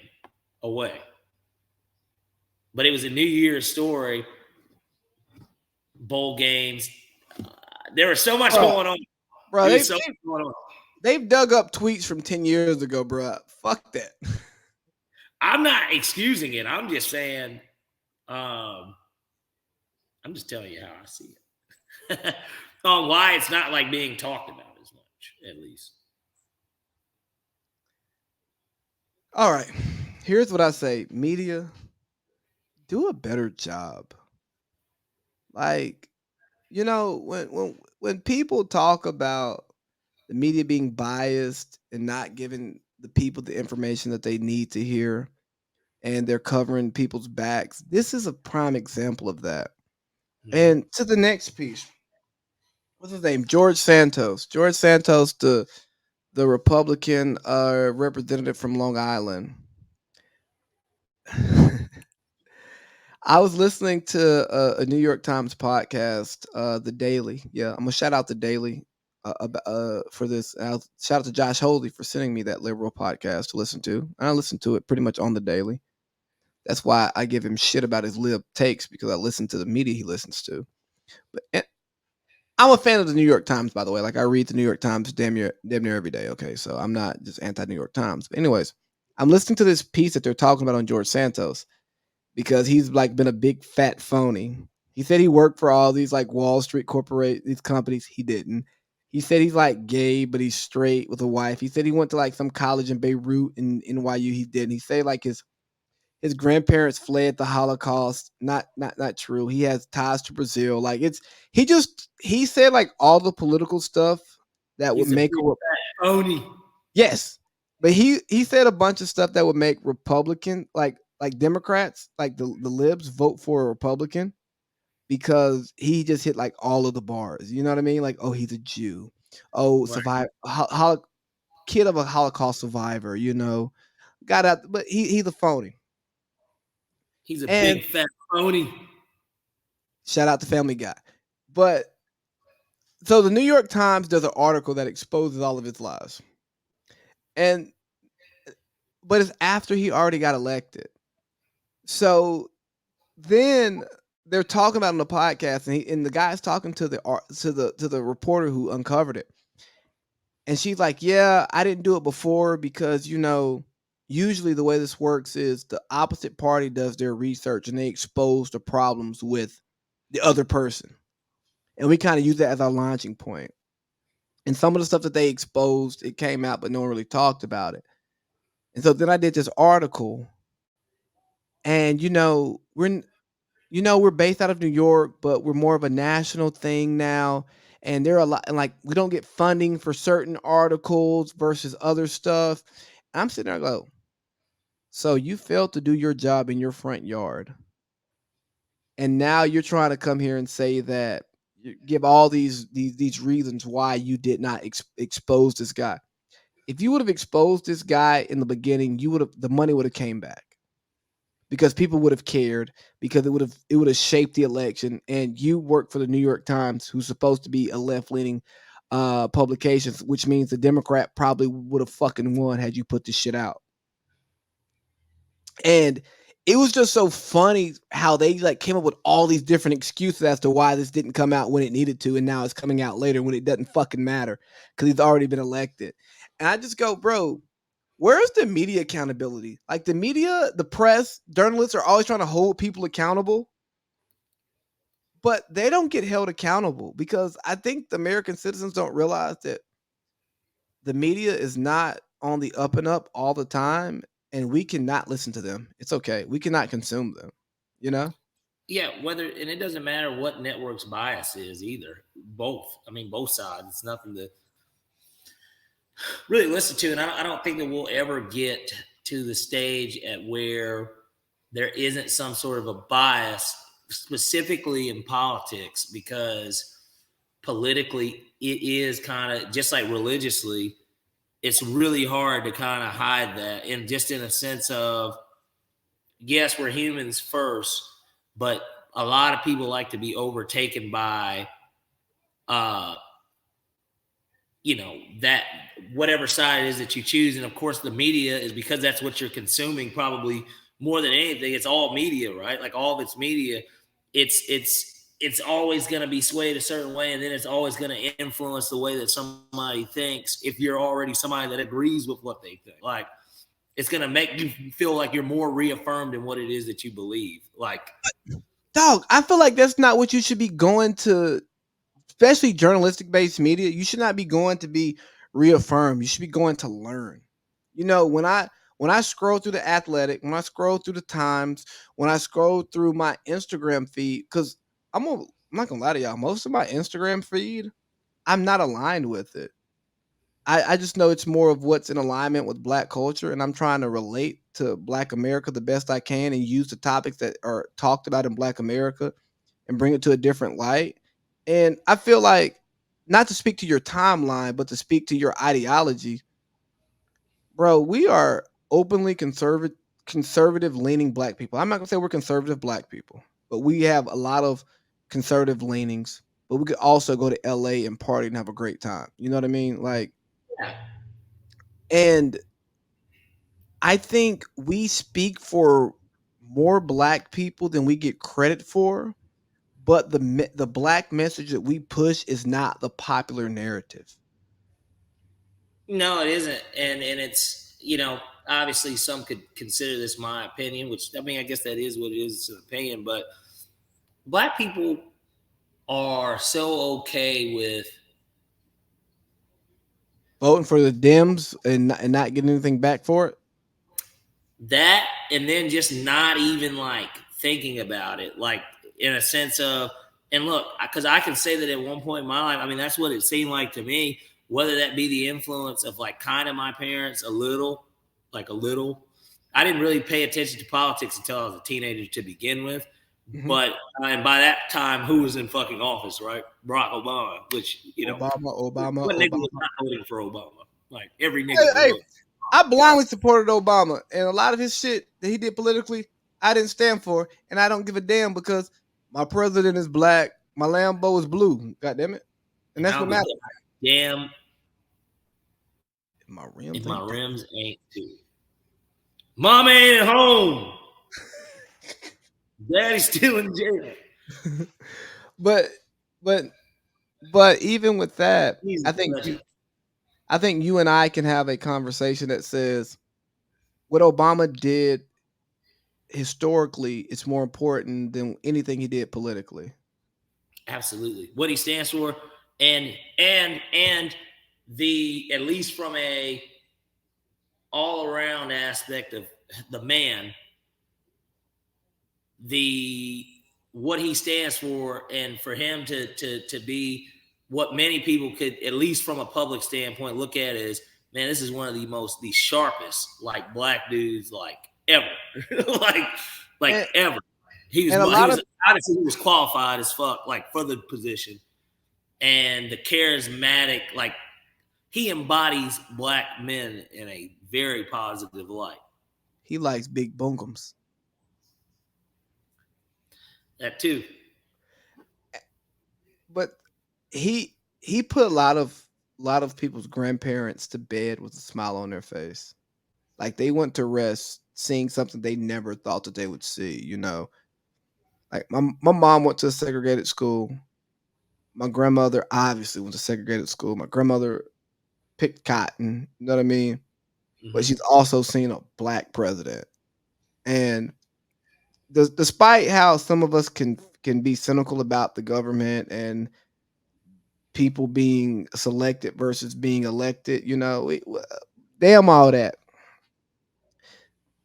away. But it was a New Year's story, bowl games. There was so much going on. Bro, much going on. They've dug up tweets from 10 years ago, bro. Fuck that. I'm not excusing it. I'm just saying, I'm just telling you how I see it. On why it's not like being talked about as much, at least. All right. Here's what I say. Media, do a better job. Like, when people talk about the media being biased and not giving the people the information that they need to hear, and they're covering people's backs, this is a prime example of that. Mm-hmm. And to the next piece, what's his name? George Santos. George Santos, the Republican representative from Long Island. I was listening to a New York Times podcast, The Daily. Yeah, I'm gonna shout out The Daily for this. Shout out to Josh Holdey for sending me that liberal podcast to listen to. And I listen to it pretty much on The Daily. That's why I give him shit about his lib takes, because I listen to the media he listens to. But I'm a fan of the New York Times, by the way. Like, I read the New York Times damn near every day. Okay, so I'm not just anti New York Times. But anyways, I'm listening to this piece that they're talking about on George Santos, because he's like been a big fat phony. He said he worked for all these like Wall Street corporate these companies. He didn't. He said he's like gay, but he's straight with a wife. He said he went to like some college in Beirut in NYU. He didn't. He said like his grandparents fled the Holocaust. Not true. He has ties to Brazil. Like, he said like all the political stuff that would make a phony. Yes, but he said a bunch of stuff that would make Republican like Democrats, like the libs, vote for a Republican, because he just hit like all of the bars. You know what I mean? Like, oh, he's a Jew. Oh, Right. Kid of a Holocaust survivor. Got out, but he's a phony. He's a And big fat phony. shout out to Family Guy. But so the New York Times does an article that exposes all of his lies. But it's after he already got elected. So then they're talking about it on the podcast, and the guy's talking to the reporter who uncovered it. And she's like, "Yeah, I didn't do it before because usually the way this works is the opposite party does their research and they expose the problems with the other person. And we kind of use that as our launching point. And some of the stuff that they exposed, it came out, but no one really talked about it. And so then I did this article, and we're based out of New York, but we're more of a national thing now. And there are a lot, and like we don't get funding for certain articles versus other stuff. And I'm sitting there go, so you failed to do your job in your front yard, and now you're trying to come here and say that you give all these reasons why you did not expose this guy. If you would have exposed this guy in the beginning, the money would have came back. because people would have cared, because it would have shaped the election. And you work for the New York Times, who's supposed to be a left leaning publications, which means the Democrat probably would have fucking won had you put this shit out. And it was just so funny how they like came up with all these different excuses as to why this didn't come out when it needed to, and now it's coming out later when it doesn't fucking matter because he's already been elected. And I just go, bro, where's the media accountability? Like the media, the press, journalists are always trying to hold people accountable, but they don't get held accountable because I think the American citizens don't realize that the media is not on the up and up all the time, and we cannot listen to them. It's okay. We cannot consume them, you know? Yeah, whether and it doesn't matter what network's bias is either. Both. I mean, both sides. It's nothing to really listen to, and I don't think that we'll ever get to the stage at where there isn't some sort of a bias, specifically in politics, because politically it is kind of just like religiously. It's really hard to kind of hide that, and just in a sense of yes, we're humans first, but a lot of people like to be overtaken by uh that whatever side it is that you choose. And of course the media is, because that's what you're consuming probably more than anything. It's all media, right? Like all of it's media. It's always going to be swayed a certain way, and then it's always going to influence the way that somebody thinks if you're already somebody that agrees with what they think. Like it's going to make you feel like you're more reaffirmed in what it is that you believe. Like, Dog, I feel like that's not what you should be going to, especially journalistic based media. You should not be going to be reaffirmed. You should be going to learn. You know, when I scroll through the Athletic, when I scroll through the Times, when I scroll through my Instagram feed, because I'm not gonna lie to y'all, most of my Instagram feed, I'm not aligned with it. I just know it's more of what's in alignment with black culture, and I'm trying to relate to black America the best I can and use the topics that are talked about in black America and bring it to a different light. And I feel like, not to speak to your timeline, but to speak to your ideology, bro, we are openly conservative leaning black people. I'm not gonna say we're conservative black people, but we have a lot of conservative leanings. But we could also go to LA and party and have a great time. You know what I mean? Like, yeah. and I think we speak for more black people than we get credit for, but the black message that we push is not the popular narrative. No, it isn't. And it's, obviously some could consider this my opinion, which I mean, I guess that is what it is, it's an opinion, but black people are so okay with Voting for the Dems and not getting anything back for it. that, and then just not even like thinking about it, like in a sense of, and look, because I can say that at one point in my life, I mean, that's what it seemed like to me, whether that be the influence of like kind of my parents a little, like a little. I didn't really pay attention to politics until I was a teenager to begin with. Mhm. But and by that time, who was in fucking office, right? Barack Obama, which Obama, Obama, what nigga was Obama. not voting for Obama? Like every nigga Hey, was hey, voting. I blindly supported Obama, and a lot of his shit that he did politically, I didn't stand for, and I don't give a damn because my president is black, my Lambo is blue. God damn it, and And that's I'll what be matters. damn My if rims my ain't too. rims ain't too. Mama ain't at home. Daddy's still in jail. but but but even with that, He's I a think legend. you and I can have a conversation that says what Obama did historically is more important than anything he did politically. Absolutely. What he stands for, and the, at least from a all around aspect of the man, the what he stands for, and for him to be what many people could, at least from a public standpoint, look at as, man, this is one of the sharpest like black dudes like ever. like And ever. He was and a he lot of was honestly, he was qualified as fuck like for the position, and the charismatic, like he embodies black men in a very positive light. he likes big bungums. That too. But he put a lot of people's grandparents to bed with a smile on their face. Like they went to rest seeing something they never thought that they would see, you know. Like my mom went to a segregated school. My grandmother obviously went to segregated school. My grandmother picked cotton, you know what I mean? But Hmm. she's also seen a black president. And despite how some of us can be cynical about the government and people being selected versus being elected, you know, damn all that.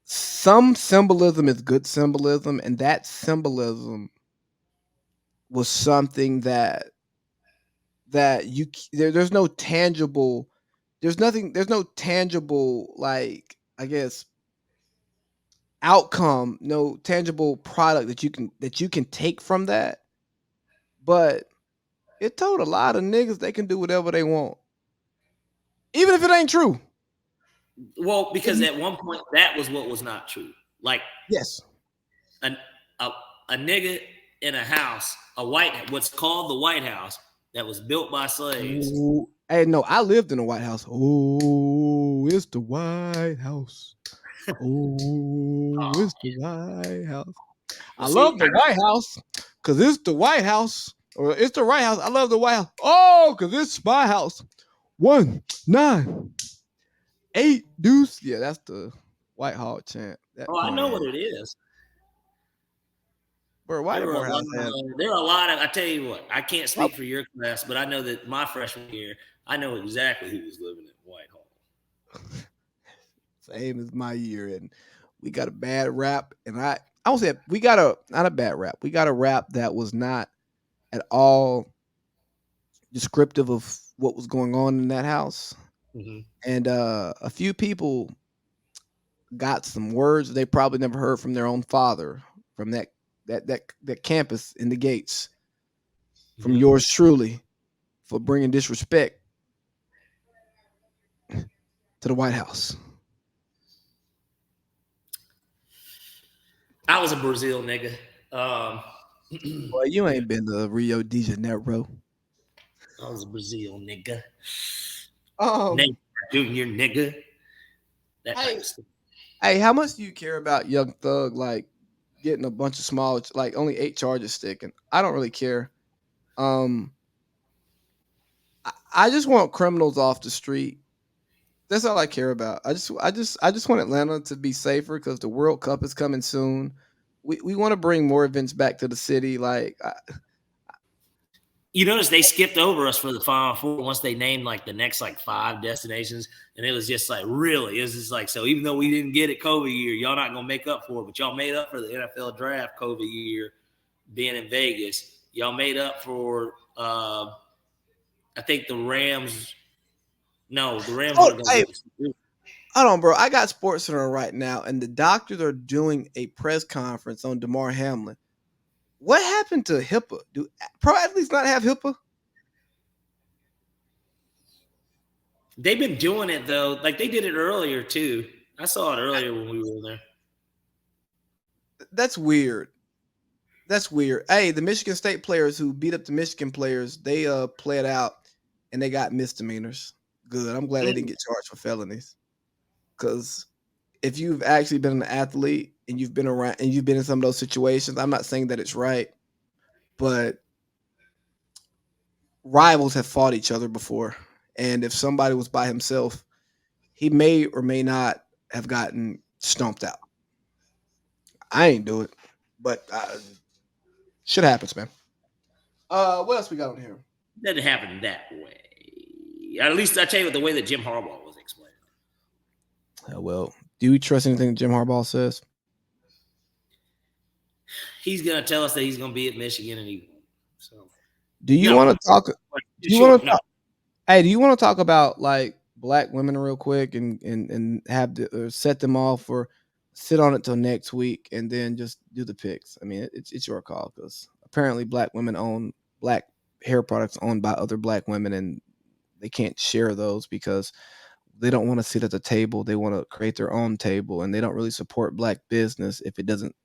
Some symbolism is good symbolism, and that symbolism was something that there's no tangible, there's no tangible, like, I guess, outcome, no tangible product that you can take from that. But it told a lot of niggas they can do whatever they want, even if it ain't true. Well, because It- at one point that was what was not true. Like yes. a, a, a nigga in a house, what's called the White House, that was built by slaves. Ooh, hey, no, I lived in the White House. Oh, it's the White House. Oh, it's the White House. I Well, see, love the White House because it's the White House, or it's the White House. I love the White House. Oh, because it's my house. 198 deuce. Yeah, that's the White Hall chant. That I corny know what ass. it is. Bro, why There did were a lot. Morehouse have? There are a lot of. I tell you what, I can't Why, speak for your class, but I know that my freshman year, I know exactly who was living at Whitehall. same as my year, and we got a bad rap, and I would say we got a not a bad rap. We got a rap that was not at all descriptive of what was going on in that house. Mm-hmm. And a few people got some words they probably never heard from their own father from that campus in the gates from Mm-hmm. yours truly for bringing disrespect to the White House. I was a Brazil nigga. Um, Well, you ain't been to Rio de Janeiro. I was a Brazil nigga. Um, Nigga, junior nigga, that type hey, of stuff. hey, how much do you care about Young Thug like getting a bunch of small, like only 8 charges sticking? I don't really care. Um, I just want criminals off the street. That's all I care about. I just want Atlanta to be safer because the World Cup is coming soon. We want to bring more events back to the city. Like, You notice they skipped over us for the Final Four once they named like the next like 5 destinations, and it was just like really, it was just like so. Even though we didn't get it COVID year, y'all not gonna make up for it, but y'all made up for the NFL draft COVID year being in Vegas. Y'all made up for I think the Rams. No, the Rams oh, weren't gonna hey, get it. hold on, bro. I got Sports Center right now, and the doctors are doing a press conference on Damar Hamlin. What happened to HIPAA? Do pro athletes not have HIPAA? They've been doing it though. Like they did it earlier too. I saw it earlier when we were there. That's weird. That's weird. Hey, the Michigan State players who beat up the Michigan players, they played out and they got misdemeanors. Good. I'm glad they didn't Mm. get charged for felonies. Because if you've actually been an athlete and you've been around and you've been in some of those situations, I'm not saying that it's right, but rivals have fought each other before. And if somebody was by himself, he may or may not have gotten stomped out. I ain't do it, but shit happens, man. What else we got on here? It doesn't happen that way. At least I tell you what, the way that Jim Harbaugh was explaining. Well, do you trust anything Jim Harbaugh says? He's gonna tell us that he's gonna be at Michigan, and he won't. So Do you no, want to talk? like, Do you want short to no. talk? Hey, do you want to talk about like black women real quick and have or set them off or sit on it till next week and then just do the picks? I mean, it's your call because apparently black women own black hair products owned by other black women and they can't share those because they don't want to sit at the table. They want to create their own table and they don't really support black business if it doesn't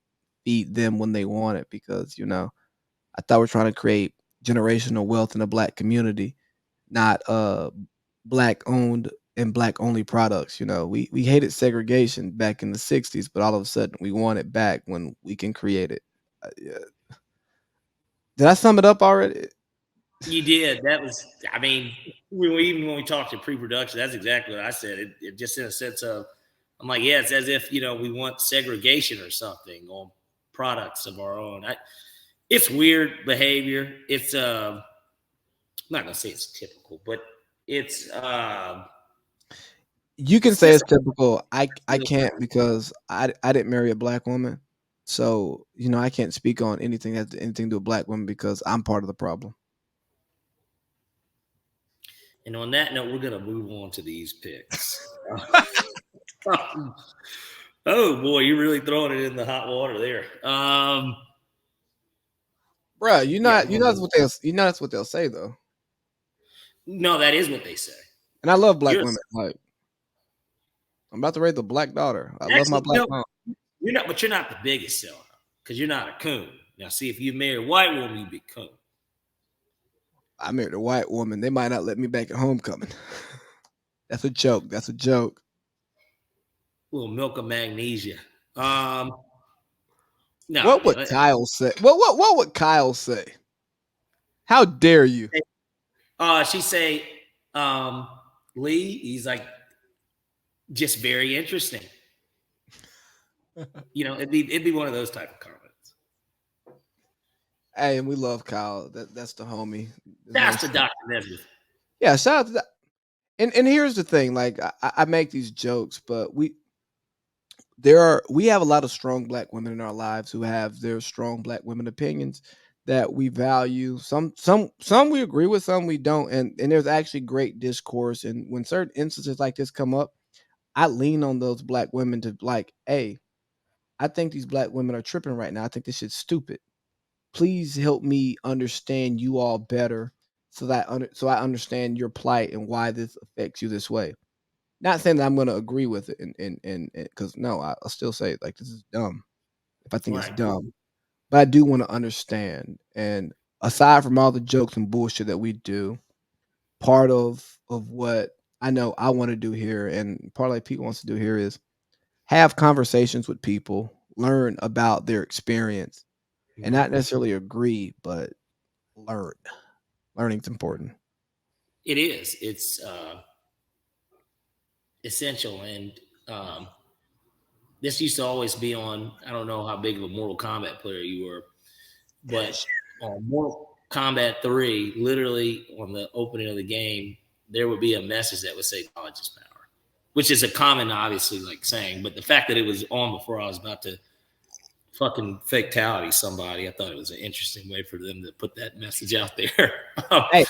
feed them when they want it because I thought we're trying to create generational wealth in the black community, not black owned and black only products. We hated segregation back in the 60s, but all of a sudden we want it back when we can create it. Yeah. Did I sum it up already? You did. That was, I mean, even when we talked to pre-production, that's exactly what I said. It just in a sense of, I'm like, yeah, it's as if we want segregation or something on products of our own. It's weird behavior. It's I'm not gonna say it's typical, but it's You can it's say just it's typical. I can't because I didn't marry a black woman, so I can't speak on anything that has anything to do with black women because I'm part of the problem. and on that note, we're gonna move on to these picks. Oh boy, you're really throwing it in the hot water there. Bruh, Yeah, we're gonna move. that's what they'll say though. No, that is what they say. And I love black You're women. Like I'm about to raise a black daughter. I love my actually black no, mom. you're not, but you're not the biggest seller because you're not a coon. Now, see, if you marry a white woman, you'd be coon. I married a white woman. They might not let me back at homecoming. That's a joke. That's a joke. A little milk of magnesia. Um, no, What would Kyle say? What would Kyle say? How dare you? she say, Lee. He's like, just very interesting. It'd be one of those type of comments. Hey, and we love Kyle. That's the homie. That's the Dr. Nesbitt. Yeah, shout out to that. And here's the thing, like I make these jokes, but we have a lot of strong black women in our lives who have their strong black women opinions that we value. Some we agree with, some we don't. And there's actually great discourse. And when certain instances like this come up, I lean on those black women to like, hey, I think these black women are tripping right now. I think this shit's stupid. Please help me understand you all better so I understand your plight and why this affects you this way. Not saying that I'm going to agree with it, and because no, I'll still say like this is dumb if I think it's Right. dumb, but I do want to understand. And aside from all the jokes and bullshit that we do, part of what I know I want to do here, and Parlay Pete wants to do here is have conversations with people, learn about their experience, and not necessarily agree, but learn. Learning's important. It is. It's essential, and this used to always be on. I don't know how big of a Mortal Kombat player you were, but on Mortal Kombat 3, literally on the opening of the game, there would be a message that would say knowledge is power, which is a common, obviously, like saying, but the fact that it was on before I was about to fucking fatality somebody, I thought it was an interesting way for them to put that message out there. Hey,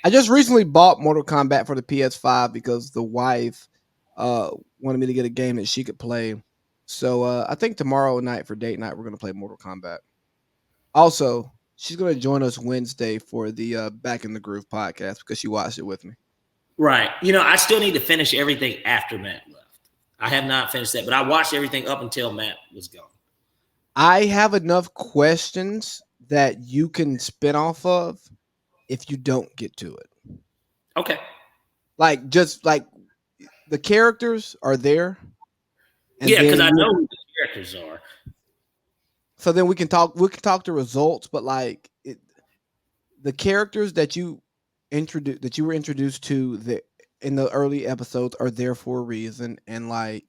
I just recently bought Mortal Kombat for the PS5 because the wife uh wanted me to get a game that she could play. So I think tomorrow night for date night we're gonna play Mortal Kombat. Also, she's gonna join us Wednesday for the Back in the Groove podcast because she watched it with me. Right. I still need to finish everything after Matt left. I have not finished that, but I watched everything up until Matt was gone. I have enough questions that you can spin off of if you don't get to it. Okay. Like just like the characters are there, and Yeah, because I then know who the characters are. so then we can talk the results, but like the characters that you were introduced to in the early episodes are there for a reason, and like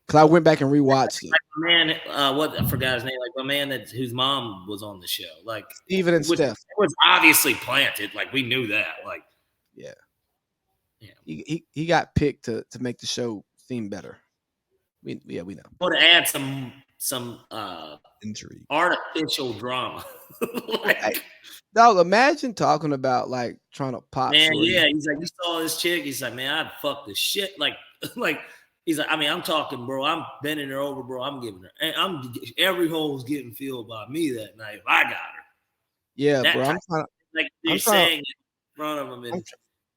because I went back and rewatched it. Like the man, what I forgot his name, like the man whose mom was on the show, like Steven and which Steph, was obviously planted. Like we knew that. Like, yeah, yeah, he got picked to make the show seem better. We know or to add some intrigue. artificial drama. Hey, Like, dog, imagine talking about like trying to pop man, shorty. yeah, he's like, you saw this chick. He's like, man, I'd fuck the shit. Like he's like, I mean, I'm talking, bro. I'm bending her over, bro. I'm giving her, and every hole's getting filled by me that night. If I got her, Yeah, that bro, type, like they're I'm trying, saying it in front of him, I'm, and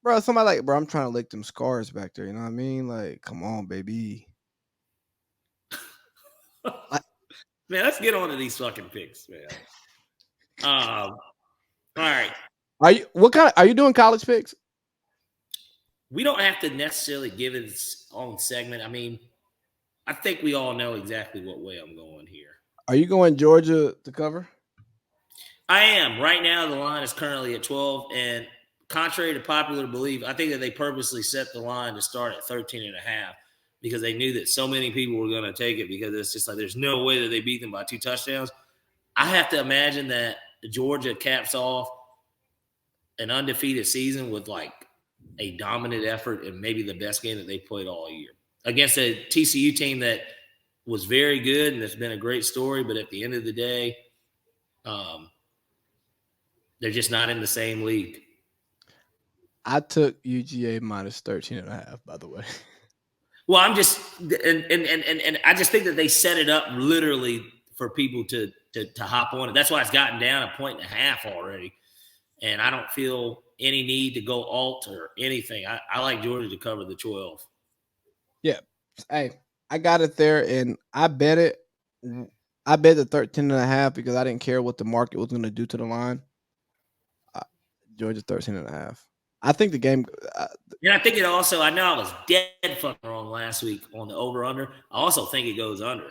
bro. Somebody like, bro, I'm trying to lick them scars back there. You know what I mean? Like, come on, baby. Like, Man, let's get on to these fucking picks, man. All right. Are you doing college picks? We don't have to necessarily give it its own segment. I mean, I think we all know exactly what way I'm going here. Are you going Georgia to cover? I am. Right now, the line is currently at 12. And contrary to popular belief, I think that they purposely set the line to start at 13.5 because they knew that so many people were going to take it because it's just like there's no way that they beat them by 2 touchdowns. I have to imagine that Georgia caps off an undefeated season with like a dominant effort and maybe the best game that they played all year against a TCU team that was very good and it's been a great story. But at the end of the day, they're just not in the same league. I took UGA minus 13.5, by the way. Well, I'm just and I just think that they set it up literally for people to hop on it. That's why it's gotten down 1.5 already. And I don't feel any need to go alt or anything. I like Georgia to cover the 12. Yeah. Hey, I got it there and I bet it. I bet the 13.5 because I didn't care what the market was going to do to the line. Georgia 13.5. I think the game. And I think it also, I know I was dead fucking wrong last week on the over-under. I also think it goes under.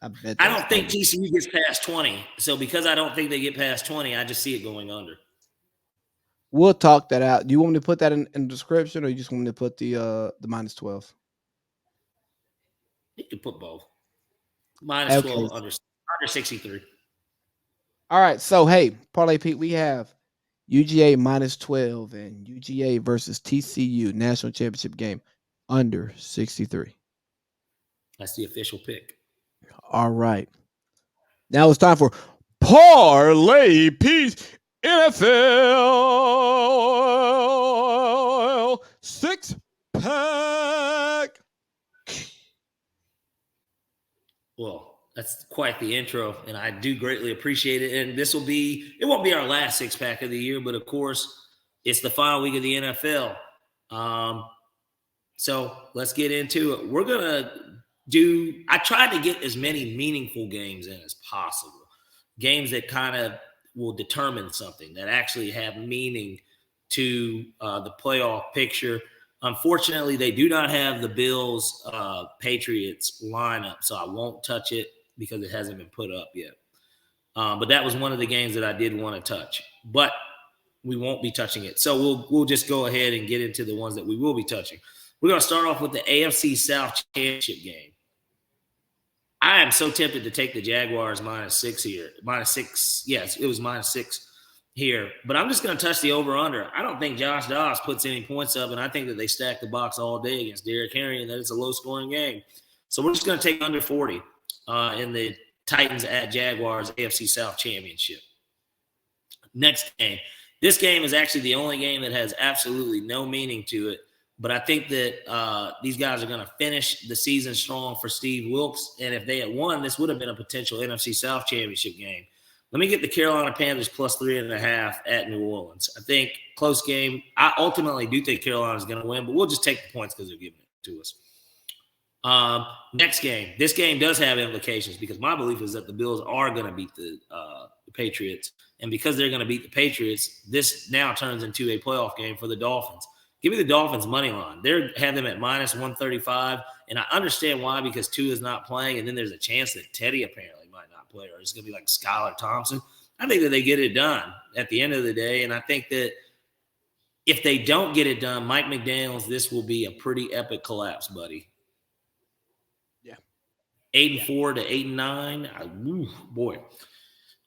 I don't think TCU gets past 20. So because I don't think they get past 20, I just see it going under. We'll talk that out. Do you want me to put that in the description or you just want me to put the minus 12? You can put both. Minus 12 under 63. All right. So, hey, Parlay Pete, we have UGA minus 12 and UGA versus TCU national championship game under 63. That's the official pick. All right. Now it's time for Parlay Pete NFL 6-pack. Well, that's quite the intro, and I do greatly appreciate it. And it won't be our last 6-pack of the year, but of course, it's the final week of the NFL. So let's get into it. We're going to I tried to get as many meaningful games in as possible. Games that kind of will determine something, that actually have meaning to the playoff picture. Unfortunately, they do not have the Bills Patriots lineup, so I won't touch it because it hasn't been put up yet. But that was one of the games that I did want to touch. But we won't be touching it. So we'll just go ahead and get into the ones that we will be touching. We're going to start off with the AFC South Championship game. I am so tempted to take the Jaguars -6 here. -6. Yes, it was -6 here. But I'm just going to touch the over-under. I don't think Josh Dobbs puts any points up, and I think that they stack the box all day against Derrick Henry and that it's a low-scoring game. So we're just going to take under 40 in the Titans at Jaguars AFC South Championship. Next game. This game is actually the only game that has absolutely no meaning to it. But I think that these guys are going to finish the season strong for Steve Wilkes. And if they had won, this would have been a potential NFC South Championship game. Let me get the Carolina Panthers +3.5 at New Orleans. I think close game. I ultimately do think Carolina is going to win, but we'll just take the points because they're giving it to us. Next game. This game does have implications because my belief is that the Bills are going to beat the Patriots. And because they're going to beat the Patriots, this now turns into a playoff game for the Dolphins. Give me the Dolphins money line. They have them at -135, and I understand why because Tua is not playing, and then there's a chance that Teddy apparently might not play, or it's going to be like Skylar Thompson. I think that they get it done at the end of the day, and I think that if they don't get it done, Mike McDaniels, this will be a pretty epic collapse, buddy. Yeah, 8-4 to 8-9. Boy.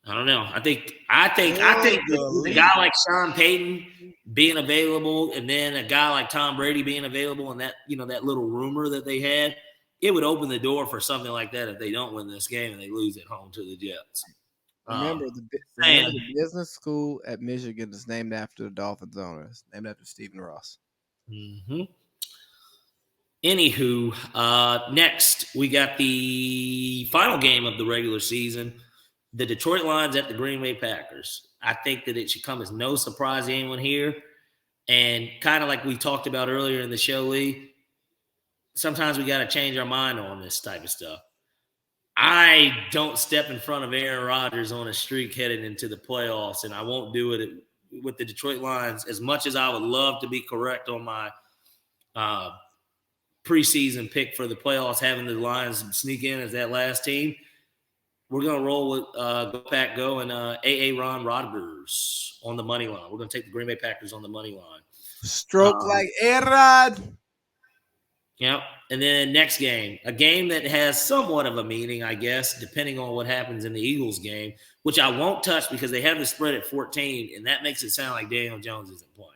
I don't know. I think a guy like Sean Payton being available, and then a guy like Tom Brady being available, and that little rumor that they had, it would open the door for something like that if they don't win this game and they lose at home to the Jets. Remember the business school at Michigan is named after the Dolphins owner. It's named after Stephen Ross. Mm-hmm. Anywho, next we got the final game of the regular season. The Detroit Lions at the Green Bay Packers. I think that it should come as no surprise to anyone here. And kind of like we talked about earlier in the show, Lee, sometimes we got to change our mind on this type of stuff. I don't step in front of Aaron Rodgers on a streak headed into the playoffs, and I won't do it with the Detroit Lions. As much as I would love to be correct on my preseason pick for the playoffs, having the Lions sneak in as that last team, we're going to roll with Go Pack Go and A.A. Ron Rodgers on the money line. We're going to take the Green Bay Packers on the money line. Stroke like A-Rod. Yep. And then next game, a game that has somewhat of a meaning, I guess, depending on what happens in the Eagles game, which I won't touch because they have the spread at 14, and that makes it sound like Daniel Jones isn't playing.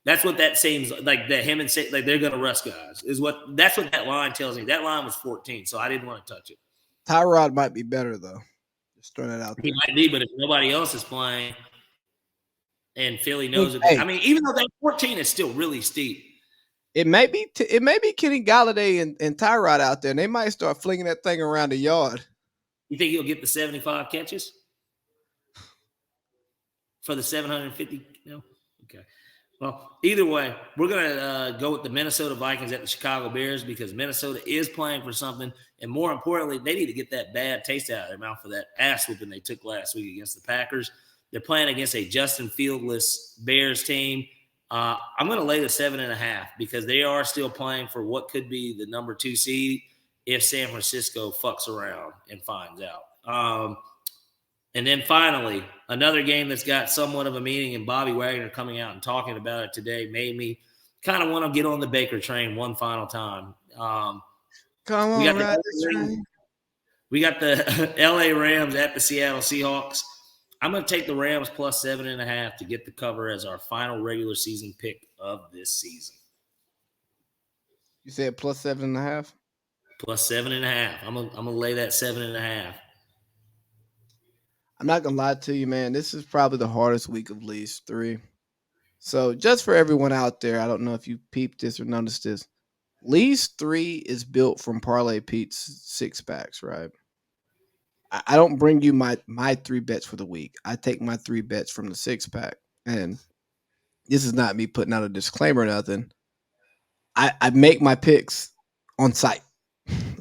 That's what that seems like. That him and like they're going to rest guys that's what that line tells me. That line was 14, so I didn't want to touch it. Tyrod might be better though. Just throwing it out there. He might be, but if nobody else is playing, and Philly knows it, I mean, even though that 14 is still really steep. It may be Kenny Galladay and Tyrod out there, and they might start flinging that thing around the yard. You think he'll get the 75 catches for the 750? No, okay. Well, either way, we're gonna go with the Minnesota Vikings at the Chicago Bears because Minnesota is playing for something, and more importantly, they need to get that bad taste out of their mouth for that ass whooping they took last week against the Packers. They're playing against a Justin Fields-less Bears team. I'm going to lay the 7.5 because they are still playing for what could be the number 2 seed if San Francisco fucks around and finds out. And then finally, another game that's got somewhat of a meaning, and Bobby Wagner coming out and talking about it today made me kind of want to get on the Baker train one final time. Come on, we got the LA Rams at the Seattle Seahawks. I'm going to take the Rams plus 7.5 to get the cover as our final regular season pick of this season. You said plus 7.5? Plus 7.5. I'm gonna lay that 7.5. I'm not gonna lie to you, man. This is probably the hardest week of least 3. So just for everyone out there, I don't know if you peeped this or noticed this. Least 3 is built from Parlay Pete's 6-packs, right? I don't bring you my 3 bets for the week. I take my 3 bets from the 6-pack. And this is not me putting out a disclaimer or nothing. I make my picks on site.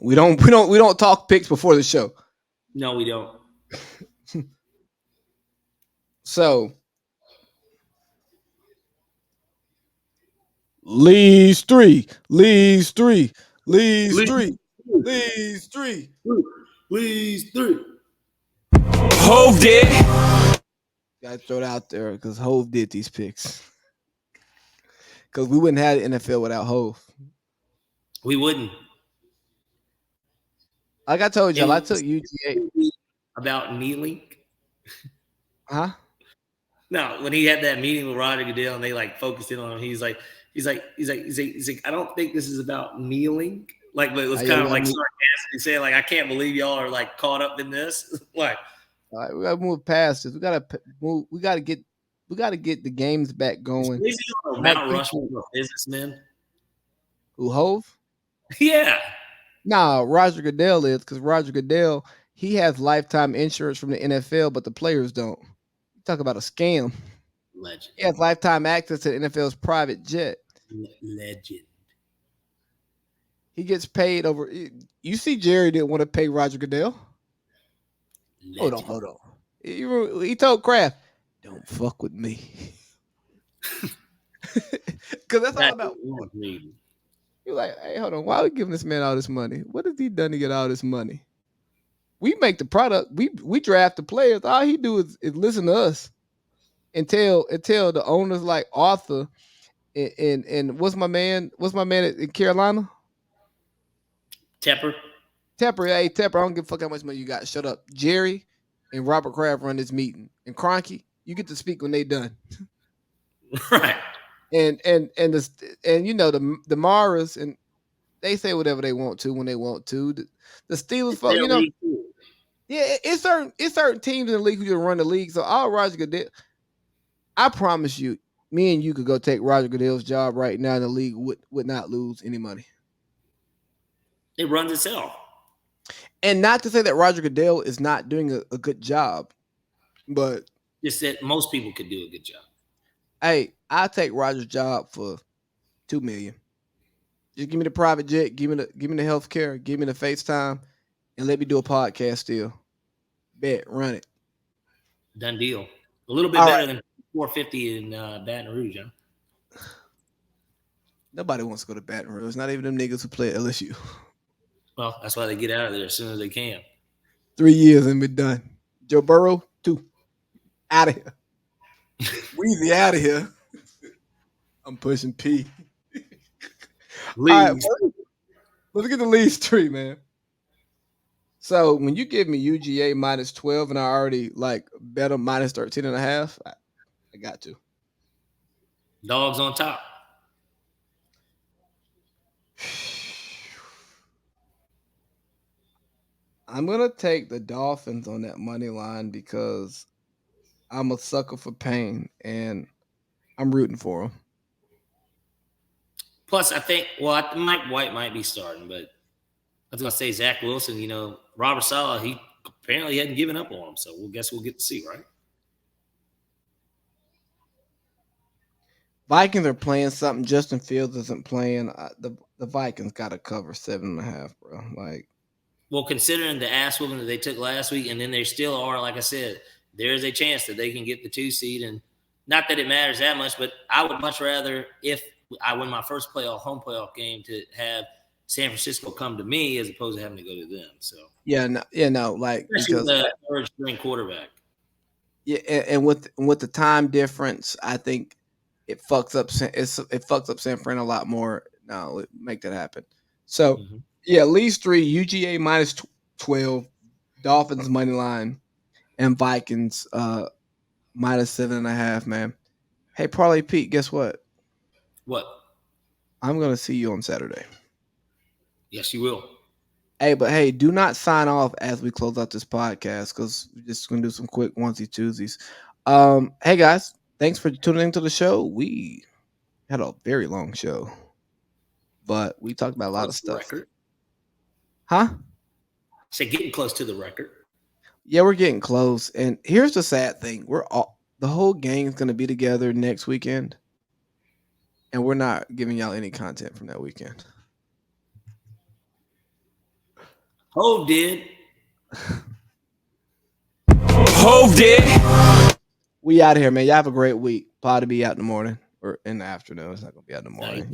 We don't talk picks before the show. No, we don't. So least 3. Hove did. Gotta throw it out there because Hove did these picks. Because we wouldn't have the NFL without Hove. We wouldn't. Like I told y'all, I took UGA. About Neelink? Huh? No, when he had that meeting with Roger Goodell and they like focused in on him, he's like, I don't think this is about kneeling. Like, but it was kind of like sarcastically saying, like, I can't believe y'all are like caught up in this. Like, all right, we gotta move past this. We gotta move. We gotta get the games back going. Is he on Mount Rushmore for businessmen? Who, Hove? Yeah. Nah, Roger Goodell is, because Roger Goodell, he has lifetime insurance from the NFL, but the players don't. You talk about a scam. Legend. He has lifetime access to the NFL's private jet. Legend. He gets paid over. You see, Jerry didn't want to pay Roger Goodell. Legend. Hold on. He told Kraft, "Don't fuck with me," because that's all about. You're like, hey, hold on. Why are we giving this man all this money? What has he done to get all this money? We make the product. We draft the players. All he do is listen to us and tell the owners like Arthur and what's my man in Carolina? Tepper. Hey, Tepper, I don't give a fuck how much money you got. Shut up. Jerry and Robert Kraft run this meeting. And Kroenke, you get to speak when they done. Right. And you know the Maras, and they say whatever they want to when they want to. The Steelers, folks, you know, yeah, it's certain teams in the league who just run the league. So all Roger Goodell, I promise you, me and you could go take Roger Goodell's job right now in the league would not lose any money. It runs itself. And not to say that Roger Goodell is not doing a good job, but just that most people could do a good job. Hey, I'll take Roger's job for $2 million. Just give me the private jet, give me the health care, give me the FaceTime, and let me do a podcast still. Bet, run it. Done deal. A little bit All right. better than 450 in Baton Rouge, huh? Nobody wants to go to Baton Rouge. Not even them niggas who play at LSU. Well, that's why they get out of there as soon as they can. 3 years and be done. Joe Burrow, 2. Out of here. Weezy out of here. I'm pushing P. All right, Leaves. let's get the least 3, man. So when you give me UGA minus 12 and I already like bet them minus 13 and a half, I got to. Dogs on top. I'm gonna take the Dolphins on that money line because I'm a sucker for pain and I'm rooting for them. Plus, I think, Mike White might be starting, but I was going to say Zach Wilson, Robert Saleh, he apparently hadn't given up on him. So we'll get to see, right? Vikings are playing something Justin Fields isn't playing. The Vikings got to cover 7.5, bro. Like, well, considering the ass whooping that they took last week, and then they still are, like I said, there is a chance that they can get the 2 seed. And not that it matters that much, but I would much rather, if I win my first home playoff game, to have San Francisco come to me as opposed to having to go to them. So like especially because the third string quarterback. Yeah, and with the time difference, I think it fucks up. It fucks up San Fran a lot more. No, make that happen. So yeah, at least 3 UGA minus 12, Dolphins money line, and Vikings minus 7.5. Man, hey Parlay Pete, guess what? What? I'm gonna see you on Saturday. Yes, you will. Hey, do not sign off as we close out this podcast because we're just gonna do some quick onesie twosies. Hey guys, thanks for tuning into the show. We had a very long show, but we talked about a lot of stuff. Record. Huh? So getting close to the record. Yeah, we're getting close. And here's the sad thing: the whole gang is gonna be together next weekend, and we're not giving y'all any content from that weekend. Hove did. Hove did. We out of here, man. Y'all have a great week. Probably be out in the morning or in the afternoon. It's not gonna be out in the morning.